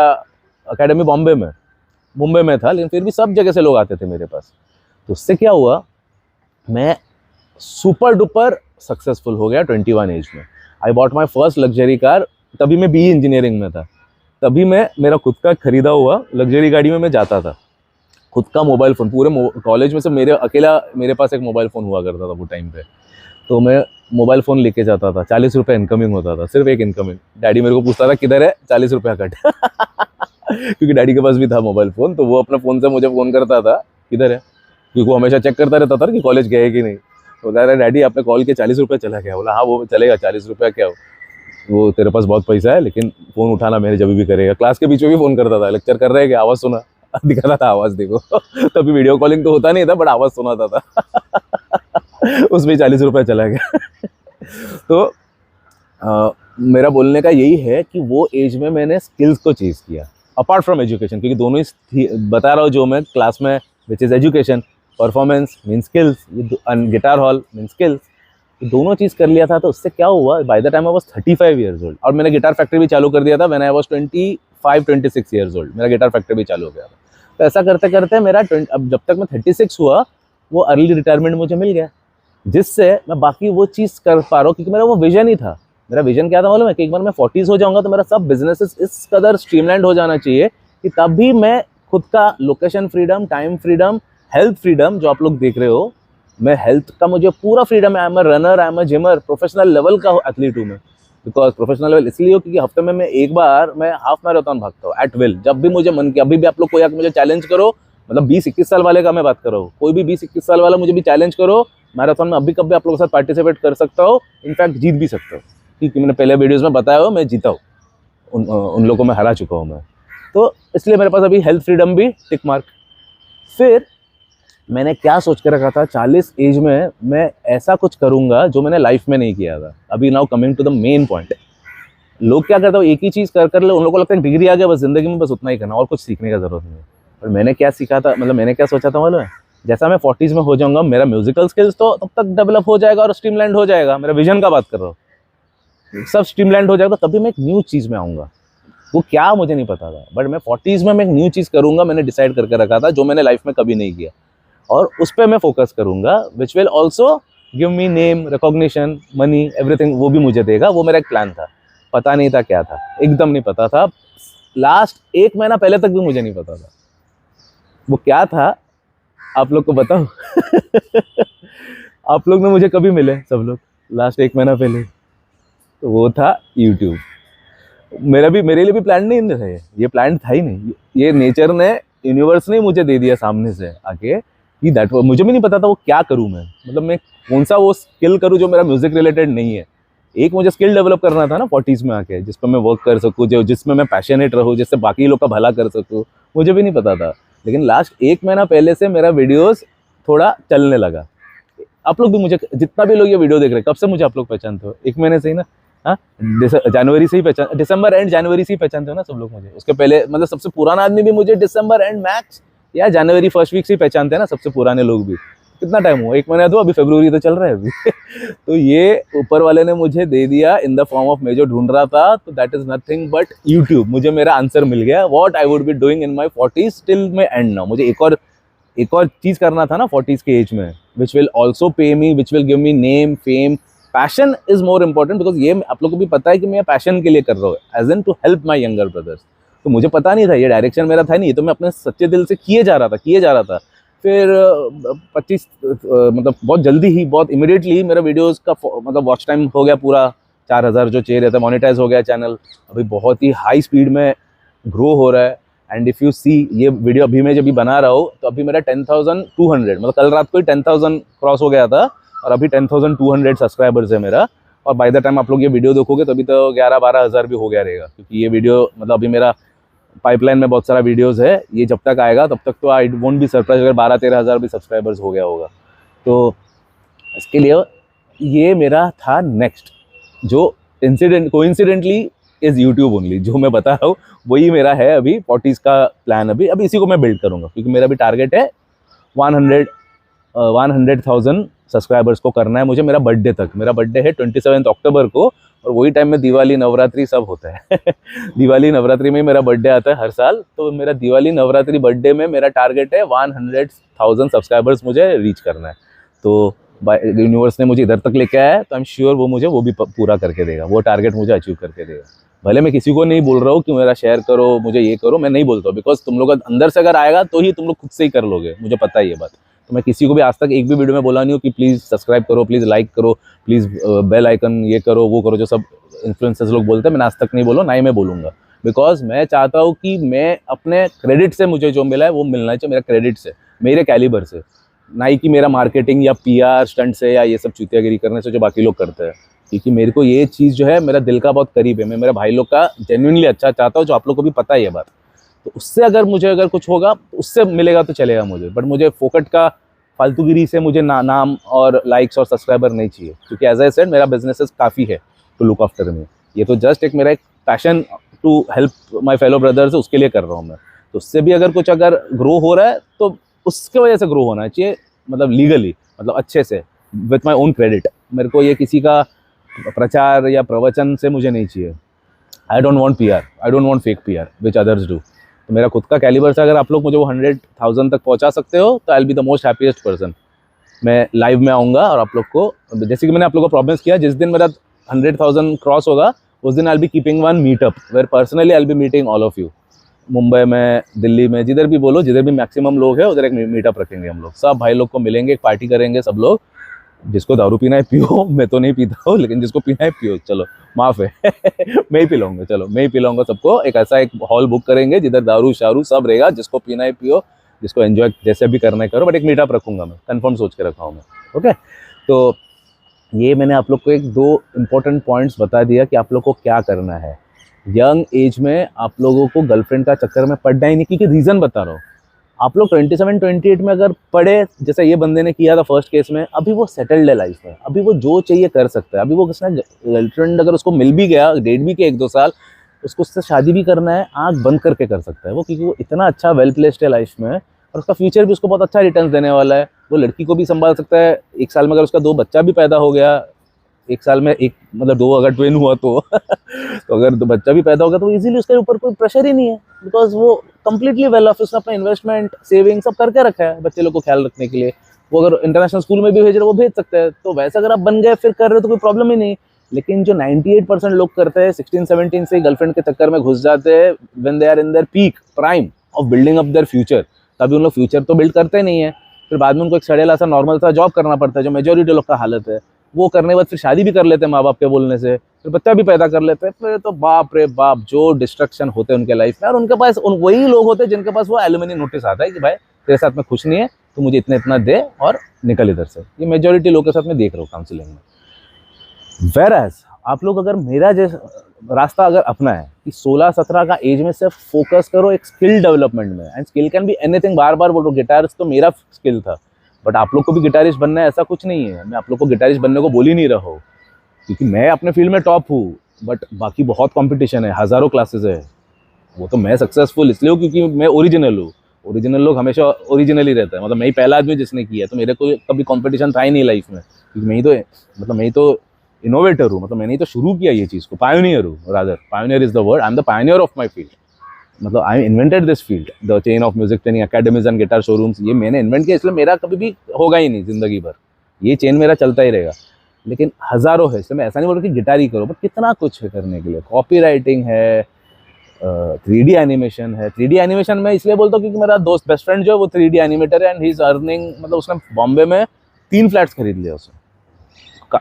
एकेडमी बॉम्बे में, मुंबई में था, लेकिन फिर भी सब जगह से लोग आते थे मेरे पास। तो उससे क्या हुआ, मैं सुपर डुपर सक्सेसफुल हो गया 21 एज में। I bought my first luxury car, तभी मैं BE इंजीनियरिंग में था, तभी मैं मेरा खुद का खरीदा हुआ लग्जरी गाड़ी में मैं जाता था। खुद का मोबाइल फ़ोन, पूरे कॉलेज में से मेरे पास एक मोबाइल फ़ोन हुआ करता था वो टाइम पे। तो मैं मोबाइल फ़ोन लेके जाता था, 40 रुपये इनकमिंग होता था, सिर्फ एक इनकमिंग। डैडी मेरे को पूछता था किधर है, 40 रुपया कट। क्योंकि डैडी के पास भी था मोबाइल फ़ोन, तो वो अपने फ़ोन से मुझे फ़ोन करता था किधर है, क्योंकि वो हमेशा चेक करता रहता था कि कॉलेज गए कि नहीं। तो कह रहा डैडी आपने कॉल किया, 40 रुपये चला गया। बोला हाँ वो चलेगा, 40 रुपया क्या हो, वो तेरे पास बहुत पैसा है, लेकिन फ़ोन उठाना मेरे जब भी करेगा। क्लास के बीच में भी फ़ोन करता था, लेक्चर कर रहे हैं कि आवाज़ सुना, दिखाता था आवाज़ देखो। तभी वीडियो कॉलिंग तो होता नहीं था, बट आवाज़ सुनाता था। उसमें 40 रुपये चला गया। तो मेरा बोलने का यही है कि वो एज में मैंने स्किल्स को चेज़ किया अपार्ट फ्रॉम एजुकेशन, क्योंकि दोनों ही बता रहा हूँ जो मैं क्लास में, which is education, performance mean skills, guitar hall mean skills, दोनों चीज़ कर लिया था। तो उससे क्या हुआ, by the time I was 35 years old, और मैंने गिटार फैक्ट्री भी चालू कर दिया था when I was 25-26 years old, मेरा गिटार फैक्ट्री भी चालू हो गया था। तो ऐसा करते करते मेरा अब जब तक मैं 36 हुआ, वो अर्ली रिटायरमेंट मुझे मिल गया, जिससे मैं बाकी वो चीज़ कर पा रहा हूँ, क्योंकि मेरा वो विजन ही था। मेरा विजन क्या था मालूम है, कि एक बार मैं 40s हो जाऊंगा तो मेरा सब बिजनेसेस इस कदर स्ट्रीमलाइंड हो जाना चाहिए कि तभी मैं खुद का location freedom, time freedom, health freedom, जो आप लोग देख रहे हो, मैं हेल्थ का मुझे पूरा फ्रीडम है। I am a runner, I am a gymmer, professional level का एथलीट हूँ मैं। बिकॉज प्रोफेशनल लेवल इसलिए हो क्योंकि हफ्ते में मैं एक बार मैं हाफ मैराथन भागता हूँ एट विल, जब भी मुझे मन किया। अभी भी आप लोग कोई आके मुझे चैलेंज करो, मतलब 20-21 साल वाले का मैं बात कर रहा हूँ, कोई भी 20-21 साल वाला मुझे भी चैलेंज करो मैराथन में, अभी कभी आप लोगों के साथ पार्टिसिपेट कर सकता हो, इनफैक्ट जीत भी सकता हो, क्योंकि मैंने पहले वीडियोज़ में बताया हो मैं जीता हूँ, उन लोगों को मैं हरा चुका हूँ मैं। तो इसलिए मेरे पास अभी हेल्थ फ्रीडम भी टिक मार्क। फिर मैंने क्या सोच के रखा था, 40 एज में मैं ऐसा कुछ करूंगा जो मैंने लाइफ में नहीं किया था। अभी now coming to the main point, लोग क्या करते हो, एक ही चीज़ कर ले, उन लोगों को लगता है डिग्री आ गया बस, जिंदगी में बस उतना ही करना, और कुछ सीखने का जरूरत नहीं है। और मैंने क्या सीखा था, मतलब मैंने क्या सोचा था मालूम है, जैसा मैं 40s में हो जाऊंगा, मेरा म्यूजिकल स्किल्स तो तब तक डेवलप हो जाएगा और स्ट्रीमलाइंड हो जाएगा, मेरा विजन का बात कर रहा हूँ, सब स्ट्रीमलाइंड हो जाएगा, तभी मैं एक न्यू चीज़ में आऊँगा। वो क्या मुझे नहीं पता था, बट मैं 40s में मैं एक न्यू चीज़ करूँगा, मैंने डिसाइड करके रखा था, जो मैंने लाइफ में कभी नहीं किया, और उस पर मैं फोकस करूँगा, which will also give me name, recognition, money, everything, वो भी मुझे देगा। वो मेरा एक प्लान था, पता नहीं था क्या था, एकदम नहीं पता था, लास्ट 1 महीना पहले तक भी मुझे नहीं पता था वो क्या था। आप लोग को बताओ। आप लोग ने मुझे कभी मिले सब लोग लास्ट 1 महीना पहले, तो वो था यूट्यूब। मेरे लिए भी प्लान नहीं है, ये प्लान था ही नहीं, ये नेचर ने, यूनिवर्स ने मुझे दे दिया सामने से आके कि दैट, मुझे भी नहीं पता था वो क्या करूँ मैं, मतलब मैं कौन सा वो स्किल करूँ जो मेरा म्यूजिक रिलेटेड नहीं है। एक मुझे स्किल डेवलप करना था ना 40s में आके, जिस पर मैं वर्क कर सकूँ, जो जिसमें मैं पैशनेट रहूँ, जिससे बाकी लोग का भला कर सकूँ, मुझे भी नहीं पता था। लेकिन लास्ट 1 महीना पहले से मेरा वीडियोस थोड़ा चलने लगा। आप लोग भी मुझे, जितना भी लोग ये वीडियो देख रहे हैं, कब से मुझे आप लोग पहचानते हो? 1 महीने से ही ना? हाँ, जनवरी से ही पहचान, दिसंबर एंड जनवरी से ही पहचानते हो ना सब लोग मुझे। उसके पहले मतलब सबसे पुराना आदमी भी मुझे दिसंबर एंड मैक्स या जनवरी फर्स्ट वीक से ही पहचानते हैं ना, सबसे पुराने लोग भी। कितना टाइम हुआ? 1 महीना तो, अभी फरवरी तो चल रहा है अभी। तो ये ऊपर वाले ने मुझे दे दिया इन द फॉर्म ऑफ, मैं जो ढूंढ रहा था, तो that is nothing but YouTube. मुझे मेरा आंसर मिल गया, what I would be doing in my 40s till my and now. मुझे एक और चीज करना था ना 40s के एज में, विच विल ऑल्सो पे मी, which will give me name, fame. Passion is more important, because ये आप लोग को भी पता है कि मैं पैशन के लिए कर रहा हूँ, as an to help my younger brothers. तो मुझे पता नहीं था, ये डायरेक्शन मेरा था नहीं, तो मैं अपने सच्चे दिल से किए जा रहा था। फिर 25 मतलब बहुत जल्दी ही, बहुत इमिडिएटली मेरा वीडियोस का मतलब वॉच टाइम हो गया पूरा 4000 जो चाहिए रहता है, मोनेटाइज हो गया चैनल। अभी बहुत ही हाई स्पीड में ग्रो हो रहा है। एंड इफ़ यू सी, ये वीडियो अभी मैं जब भी बना रहा हूँ, तो अभी मेरा 10,200, मतलब कल रात को ही 10,000 क्रॉस हो गया था, और अभी 10,200 सब्सक्राइबर्स है मेरा। और बाय द टाइम आप लोग ये वीडियो देखोगे तो अभी तो 11-12 हज़ार भी हो गया रहेगा, क्योंकि ये वीडियो मतलब अभी मेरा पाइपलाइन में बहुत सारा वीडियोस है, ये जब तक आएगा तब तक तो आई वोंट बी सरप्राइज अगर 12-13 हज़ार भी सब्सक्राइबर्स हो गया होगा। तो इसके लिए ये मेरा था नेक्स्ट, जो कोइंसिडेंटली इज यूट्यूब ओनली, जो मैं बता रहा हूँ वही मेरा है अभी 40s का प्लान। अभी इसी को मैं बिल्ड करूँगा, क्योंकि मेरा भी टारगेट है 100,000 सब्सक्राइबर्स को करना है मुझे, मेरा बर्थडे तक। मेरा बर्थडे है 27 अक्टूबर को, और वही टाइम में दिवाली नवरात्रि सब होता है। दिवाली नवरात्रि में मेरा बर्थडे आता है हर साल, तो मेरा दिवाली नवरात्रि बर्थडे में मेरा टारगेट है 100,000 सब्सक्राइबर्स मुझे रीच करना है। तो यूनिवर्स ने मुझे इधर तक लेके आया है, तो आई एम श्योर वो मुझे वो भी पूरा करके देगा, वो टारगेट मुझे अचीव करके देगा। भले मैं किसी को नहीं बोल रहा हूँ कि मेरा शेयर करो, मुझे ये करो, मैं नहीं बोलता हूँ, बिकॉज तुम लोग अंदर से अगर आएगा तो ही तुम लोग खुद से ही कर लोगे, मुझे पता है ये बात। तो मैं किसी को भी आज तक एक भी वीडियो में बोला नहीं हूँ कि प्लीज़ सब्सक्राइब करो, प्लीज़ लाइक करो, प्लीज़ बेल आइकन ये करो वो करो, जो सब इन्फ्लुएंसर्स लोग बोलते हैं, मैंने आज तक नहीं बोला, ना ही मैं बोलूँगा। बिकॉज मैं चाहता हूँ कि मैं अपने क्रेडिट से, मुझे जो मिला है वो मिलना चाहिए मेरा क्रेडिट से, मेरे कैलिबर से, ना ही कि मेरा मार्केटिंग या PR स्टंट से या ये सब चूतियागिरी करने से जो बाकी लोग करते हैं। क्योंकि मेरे को ये चीज़ जो है मेरा दिल का बहुत करीब है, मैं मेरे भाई लोग का जेन्युइनली अच्छा चाहता हूँ, जो आप लोग को भी पता है ये बात। तो उससे अगर मुझे अगर कुछ होगा, उससे मिलेगा तो चलेगा मुझे, बट मुझे फोकट का फालतूगिरी से मुझे नाम और लाइक्स और सब्सक्राइबर नहीं चाहिए, क्योंकि एज आई सेड मेरा बिजनेसेस काफ़ी है टू लुक आफ्टर में। ये तो जस्ट एक मेरा एक passion to help my fellow brothers, उसके लिए कर रहा हूँ मैं। तो उससे भी अगर कुछ अगर ग्रो हो रहा है तो उसके वजह से ग्रो होना चाहिए, मतलब लीगली, मतलब अच्छे से, विथ माई ओन क्रेडिट। मेरे को ये किसी का प्रचार या प्रवचन से मुझे नहीं चाहिए। I don't want PR, I don't want fake PR which others do. तो मेरा खुद का कैलिबर से अगर आप लोग मुझे वो 100,000 तक पहुंचा सकते हो, तो आई will be the most happiest person. मैं लाइव में आऊँगा और आप लोग को, जैसे कि मैंने आप लोग को प्रॉमिस किया, जिस दिन मेरा 100,000 क्रॉस होगा उस दिन I will be keeping one meetup where personally I will be meeting all of you. Mumbai में, दिल्ली में, जिधर भी बोलो, जिधर भी मैक्सिमम लोग हैं उधर एक मीटअप रखेंगे हम लोग, सब भाई लोग को मिलेंगे, एक पार्टी करेंगे सब लोग। जिसको दारू पीना है पियो, मैं तो नहीं पीता हूँ, लेकिन जिसको पीना है पियो, चलो माफ़ है। मैं ही पिलाऊंगा, चलो मैं ही पिलाऊंगा सबको। एक ऐसा एक हॉल बुक करेंगे जिधर दारू शारू सब रहेगा, जिसको पीना है पियो, जिसको एंजॉय जैसे भी करना है करो, बट एक मीटअप रखूंगा मैं, कंफर्म सोच के रखा हूँ मैं। ओके, तो ये मैंने आप लोग को 1-2 इम्पोर्टेंट पॉइंट्स बता दिया कि आप लोग को क्या करना है। यंग एज में आप लोगों को गर्लफ्रेंड का चक्कर में पड़ना ही नहीं, क्योंकि रीज़न बता रहा हूँ। आप लोग 27-28 में अगर पढ़े, जैसे ये बंदे ने किया था फर्स्ट केस में, अभी वो सेटल्ड है लाइफ में, अभी वो जो चाहिए कर सकता है। अभी वो किसने गर्लफ्रेंड अगर उसको मिल भी गया, डेट भी के 1-2 साल, उसको उससे शादी भी करना है, आंख बंद करके कर सकता है वो, क्योंकि वो इतना अच्छा वेल प्लेस्ड है लाइफ में, और उसका फ्यूचर भी उसको बहुत अच्छा रिटर्न देने वाला है। वो लड़की को भी संभाल सकता है, 1 साल में अगर उसका 2 बच्चा भी पैदा हो गया, 1 साल में एक मतलब 2 अगर ट्विन हुआ तो तो अगर 2 बच्चा भी पैदा होगा तो इजीली उसके ऊपर कोई प्रेशर ही नहीं है, बिकॉज वो कंप्लीटली वेल ऑफ, उसने अपना इन्वेस्टमेंट सेविंग सब करके रखा है बच्चे लोग को ख्याल रखने के लिए। वो अगर इंटरनेशनल स्कूल में भी भेज रहे वो भेज सकते हैं, तो वैसे अगर आप बन गए फिर कर रहे हो तो कोई प्रॉब्लम ही नहीं। लेकिन जो 98% लोग करते हैं, 16-17 से गर्लफ्रेंड के चक्कर में घुस जाते हैं, when they are in their peak prime of building up their future, तभी उन लोग फ्यूचर तो बिल्ड करते नहीं है। फिर बाद में उनको एक सड़ेला सा नॉर्मल सा जॉब करना पड़ता है, जो मेजोरिटी लोग का हालत है। वो करने के बाद फिर शादी भी कर लेते हैं माँ बाप के बोलने से, फिर बच्चा भी पैदा कर लेते हैं, फिर तो बाप रे बाप जो डिस्ट्रक्शन होते हैं उनके लाइफ में। और उनके पास वही लोग होते हैं जिनके पास वो एलुमिनी नोटिस आता है कि भाई तेरे साथ में खुश नहीं है, तो मुझे इतना इतना दे और निकल इधर से। ये मेजोरिटी लोग के साथ में देख रहा हूँ काउंसलिंग में। वेरएज आप लोग अगर मेरा जैसा रास्ता अगर अपना है कि 16-17 का एज में सिर्फ फोकस करो एक स्किल डेवलपमेंट में, and skill can be anything. बार बार बोल रहा हूँ, गिटारिस्ट तो मेरा स्किल था, बट आप लोग को भी गिटारिस्ट बनना है ऐसा कुछ नहीं है। मैं आप लोग को गिटारिस्ट बनने को बोल ही नहीं रहा हूँ, क्योंकि मैं अपने फील्ड में टॉप हूँ, बट बाकी बहुत कंपटीशन है, हज़ारों क्लासेस है। वो तो मैं सक्सेसफुल इसलिए हूँ क्योंकि मैं ओरिजिनल हूँ। ओरिजिनल लोग हमेशा ओरिजिनल ही रहता है, मतलब मैं ही पहला आदमी जिसने किया, तो मेरे को कभी कंपटीशन था ही नहीं लाइफ में, क्योंकि मैं ही तो इनोवेटर हूँ, मतलब मैंने ही तो शुरू किया ये चीज़ को, पायोनियर हूँ। Rather pioneer is the word, I am the pioneer of my field. मतलब I invented this field, the chain of music training academies and guitar showrooms, ये मैंने इन्वेंट किया, इसलिए मेरा कभी भी होगा ही नहीं ज़िंदगी भर, ये चेन मेरा चलता ही रहेगा। लेकिन हज़ारों है, इसलिए मैं ऐसा नहीं बोल रहा कि गिटार ही करो, बट कितना कुछ है करने के लिए। कॉपी राइटिंग है, 3D एनिमेशन है। 3D एनिमेशन में इसलिए बोलता हूँ क्योंकि मेरा दोस्त बेस्ट फ्रेंड जो है वो 3D एनिमेटर है, एंड ही इज़ अर्निंग, मतलब उसने बॉम्बे में 3 फ्लैट्स खरीद लिया। उसने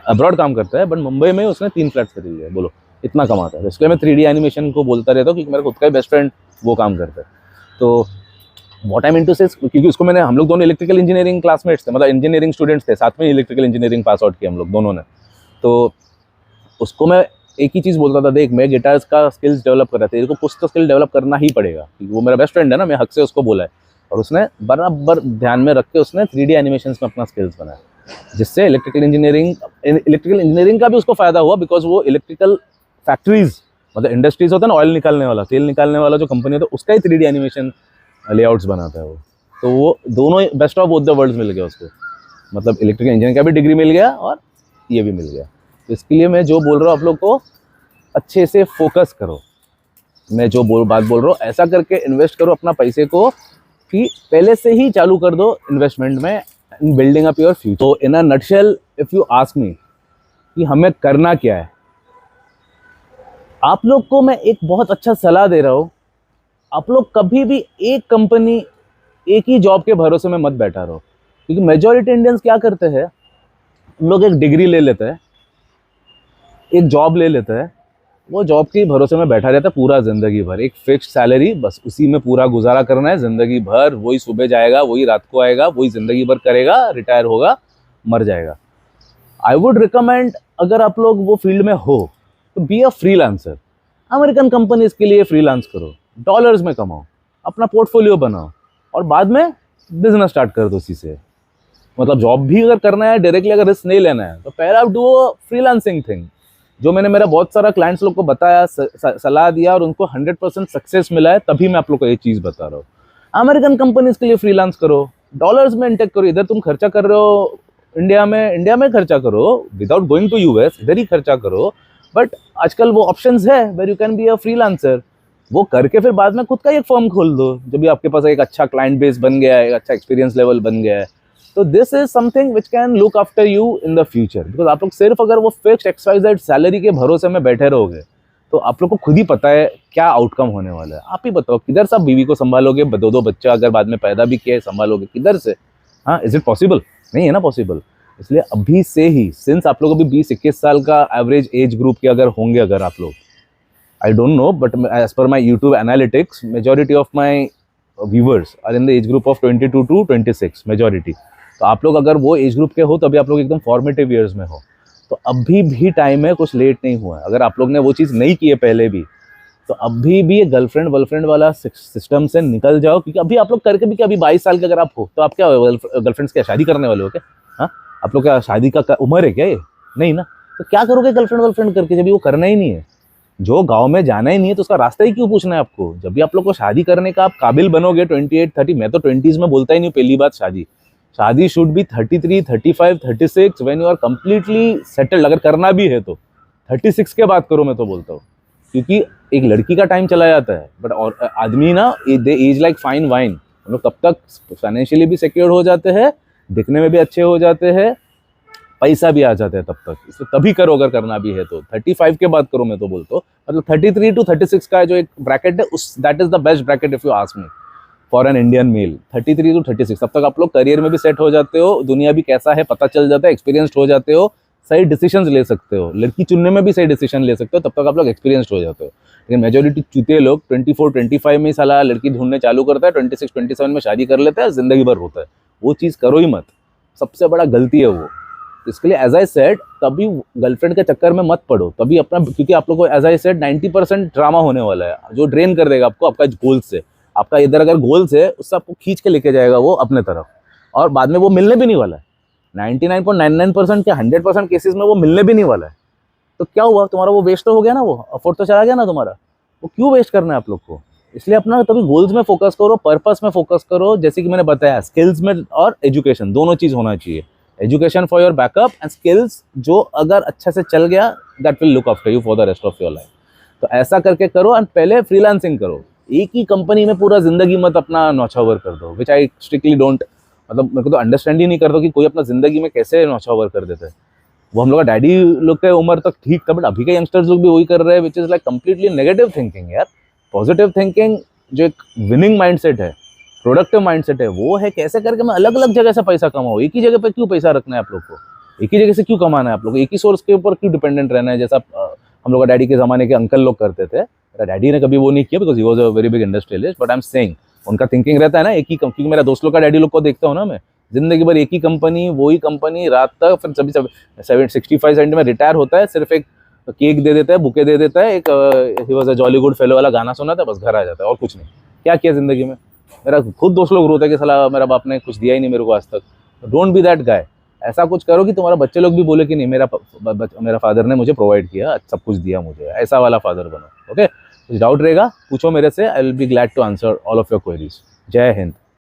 अब्रॉड काम करता है, बट मुंबई में उसने 3 फ्लैट्स खरीद लिया। बोलो इतना कमाता है। इसलिए मैं 3D एनिमेशन को बोलता रहता हूँ क्योंकि मेरा खुद का ही बेस्ट फ्रेंड वो काम करता है। तो व्हाट आई मीन टू से, क्योंकि उसको मैंने, हम लोग दोनों इलेक्ट्रिकल इंजीनियरिंग क्लासमेट्स थे, मतलब इंजीनियरिंग स्टूडेंट्स थे, साथ में इलेक्ट्रिकल इंजीनियरिंग पास आउट किया हम लोग दोनों ने। तो उसको मैं एक ही चीज़ बोलता था, देख मैं गिटार्स का स्किल्स डेवलप कर रहा था, तेरे को कुछ तो स्किल डेवलप करना ही पड़ेगा, क्योंकि वो मेरा बेस्ट फ्रेंड है ना, मैं हक से उसको बोला है। और उसने बराबर ध्यान में रख के उसने 3D एनिमेशंस में अपना स्किल्स बनाया, जिससे इलेक्ट्रिकल इंजीनियरिंग का भी उसको फ़ायदा हुआ, बिकॉज वो इलेक्ट्रिकल फैक्ट्रीज, मतलब इंडस्ट्रीज होता है ना, ऑयल निकालने वाला, तेल निकालने वाला जो कंपनी होता है, उसका ही 3D एनिमेशन लेआउट्स बनाता है वो। तो वो दोनों best of both the worlds मिल गया उसको, मतलब इलेक्ट्रिकल इंजीनियरिंग का भी डिग्री मिल गया और ये भी मिल गया। तो इसके लिए मैं जो बोल रहा हूँ आप लोग को, अच्छे से फोकस करो। मैं जो बात बोल रहा हूँ, ऐसा करके इन्वेस्ट करो अपना पैसे को कि पहले से ही चालू कर दो इन्वेस्टमेंट में, in building up your future. तो in a nutshell if you ask me कि हमें करना क्या है, आप लोग को मैं एक बहुत अच्छा सलाह दे रहा हूँ। आप लोग कभी भी एक कंपनी, एक ही जॉब के भरोसे में मत बैठा रहो, क्योंकि मेजॉरिटी इंडियंस क्या करते हैं, लोग एक डिग्री ले लेते हैं, एक जॉब ले लेते हैं, वो जॉब के भरोसे में बैठा रहता है पूरा ज़िंदगी भर, एक फिक्स्ड सैलरी, बस उसी में पूरा गुजारा करना है ज़िंदगी भर। वही सुबह जाएगा, वही रात को आएगा, वही ज़िंदगी भर करेगा, रिटायर होगा, मर जाएगा। आई वुड रिकमेंड, अगर आप लोग वो फील्ड में हो तो B a freelancer. American companies के लिए फ्रीलांस करो, डॉलर्स में कमाओ, अपना पोर्टफोलियो बनाओ, और बाद में बिजनेस स्टार्ट कर दो उसी से। मतलब जॉब भी अगर करना है, डायरेक्टली अगर रिस्क नहीं लेना है, तो पहले आप डू फ्रीलांसिंग थिंग, जो मैंने मेरा बहुत सारा क्लाइंट्स लोग को बताया, सलाह दिया, और उनको 100% सक्सेस मिला है, तभी मैं आप लोग को ये चीज़ बता रहा हूँ। अमेरिकन कंपनीज के लिए फ्रीलांस करो, डॉलर्स में इंटेक करो। इधर तुम खर्चा कर रहे हो इंडिया में खर्चा करो, विदाउट गोइंग टू यूएस, इधर ही खर्चा करो। बट आजकल वो ऑप्शंस है where you can be a freelancer. वो करके फिर बाद में खुद का एक फर्म खोल दो, जब भी आपके पास एक अच्छा क्लाइंट बेस बन गया है, एक अच्छा एक्सपीरियंस लेवल बन गया है। तो this is something which can look after you in the future, because आप लोग सिर्फ अगर वो फिक्स्ड XYZ सैलरी के भरोसे में बैठे रहोगे, तो आप लोग को खुद ही पता है क्या आउटकम होने वाला है। आप ही बताओ, किधर से आप बीवी को संभालोगे, 2-2 बच्चा अगर बाद में पैदा भी किए संभालोगे, किधर से? हाँ, इज इट पॉसिबल? नहीं है ना पॉसिबल। इसलिए अभी से ही, सिंस आप लोग अभी 20-21 साल का एवरेज एज ग्रुप के अगर होंगे, अगर आप लोग, I don't know, but as per my YouTube analytics, majority of my viewers are in the age group of 22 to 26, majority. तो आप लोग अगर वो एज ग्रुप के हो, तभी आप लोग एकदम फॉर्मेटिव ईयर्स में हो, तो अभी भी टाइम है, कुछ लेट नहीं हुआ है। अगर आप लोग ने वो चीज़ नहीं की है पहले भी, तो अभी भी गर्लफ्रेंड वर्लफ्रेंड वाला सिस्टम से निकल जाओ, क्योंकि अभी आप लोग करके भी क्या, अभी 22 साल के अगर आप हो, तो आप क्या गर्लफ्रेंड्स क्या शादी करने वाले हो क्या? हाँ, आप लोग क्या शादी का उम्र है क्या ये? नहीं ना। तो क्या करोगे गर्लफ्रेंड वर्लफ्रेंड करके, जब भी वो करना ही नहीं है, जो गांव में जाना ही नहीं है, तो उसका रास्ता ही क्यों पूछना है आपको? जब भी आप लोग को शादी करने का आप काबिल बनोगे 28-30, मैं तो 20s में बोलता ही नहीं हूँ। पहली बात, शादी should be 33, 35, 36 when you are completely settled. अगर करना भी है तो 36 के बाद करो, मैं तो बोलता हूँ, क्योंकि एक लड़की का टाइम चला जाता है, बट और आदमी ना, दे एज लाइक फाइन वाइन। हम लोग तब तक फाइनेंशियली भी सिक्योर हो जाते हैं, दिखने में भी अच्छे हो जाते हैं, पैसा भी आ जाता है तब तक। इसलिए तभी करो, अगर करना भी है तो 35 के बाद करो, मैं तो बोलता हूँ। मतलब 33 to 36 का जो एक ब्रैकेट है, उस that is the best bracket if you ask me for an Indian male. 33 to 36 तब तक आप लोग करियर में भी सेट हो जाते हो, दुनिया भी कैसा है पता चल जाता है, एक्सपीरियंस्ड हो जाते हो, सही डिसीजंस ले सकते हो, लड़की चुनने में भी सही डिसीजन ले सकते हो, तब तक आप लोग एक्सपीरियंस्ड हो जाते हो। लेकिन मेजोरिटी चूतिए लोग 24-25 में ही साला लड़की ढूंढने चालू करता है, 26-27 में शादी कर लेता है, जिंदगी भर होता है। वो चीज़ करो ही मत, सबसे बड़ा गलती है वो। इसके लिए एज आई सेड, कभी गर्लफ्रेंड के चक्कर में मत पड़ो, तभी अपना, क्योंकि आप लोग को एज आई सेड 90% ड्रामा होने वाला है, जो ड्रेन कर देगा आपको आपका गोल से। आपका इधर अगर गोल्स है, उससे आपको खींच के लेके जाएगा वो अपने तरफ, और बाद में वो मिलने भी नहीं वाला है। 99.99% के 100% केसेस में वो मिलने भी नहीं वाला है। तो क्या हुआ, तुम्हारा वो वेस्ट तो हो गया ना, वो अफोर्ड तो चला गया ना तुम्हारा। वो क्यों वेस्ट करना है आप लोग को? इसलिए अपना तभी गोल्स में फोकस करो, पर्पस में फोकस करो। जैसे कि मैंने बताया, स्किल्स में और एजुकेशन दोनों चीज़ होना चाहिए। Education for your backup and skills, जो अगर अच्छा से चल गया, that will look after you for the rest of your life. तो ऐसा करके करो, एंड पहले फ्रीलांसिंग करो। एक ही कंपनी में पूरा जिंदगी मत अपना नौछावर कर दो, विच आई स्ट्रिक्टली डोंट, मतलब मेरे को तो अंडरस्टैंड ही नहीं करता कि कोई अपना जिंदगी में कैसे नौछावर कर देता है। वो हम लोग का डैडी लोग के उम्र तक ठीक था, बट अभी के यंगस्टर्स लोग भी वही कर रहे हैं, which is like completely negative thinking यार। पॉजिटिव थिंकिंग जो एक विनिंग माइंडसेट है, प्रोडक्टिव माइंडसेट है, वो है कैसे करके मैं अलग अलग जगह से पैसा कमाऊँ। एक ही जगह पे क्यों पैसा रखना है आप लोग को? एक ही जगह से क्यों कमाना है आप लोग को? एक ही सोर्स के ऊपर क्यों डिपेंडेंट रहना है, जैसा हम लोग का डैडी के ज़माने के अंकल लोग करते थे। मेरा डैडी ने कभी वो नहीं किया, because he was a very big industrialist, but I am saying उनका थिंकिंग रहता है ना एक ही, क्योंकि मेरा दोस्त लोग का डैडी लोग को देखता हूँ ना मैं, जिंदगी भर एक ही कंपनी, वही कंपनी रात तक, फिर सभी 65 में रिटायर होता है, सिर्फ एक केक दे देता है, बुके दे देता है, एक he was a jolly good fellow वाला गाना सुनाता है, बस घर आ जाता है, और कुछ नहीं। क्या किया जिंदगी में? मेरा खुद दोस्त लोग रोते हैं कि साला मेरा बाप ने कुछ दिया ही नहीं मेरे को आज तक। Don't be that guy. ऐसा कुछ करो कि तुम्हारा बच्चे लोग भी बोले कि नहीं, मेरा फादर ने मुझे प्रोवाइड किया, सब कुछ दिया मुझे, ऐसा वाला फादर बनो। ओके, कुछ डाउट रहेगा पूछो मेरे से, I will be glad to answer all of your queries. जय हिंद।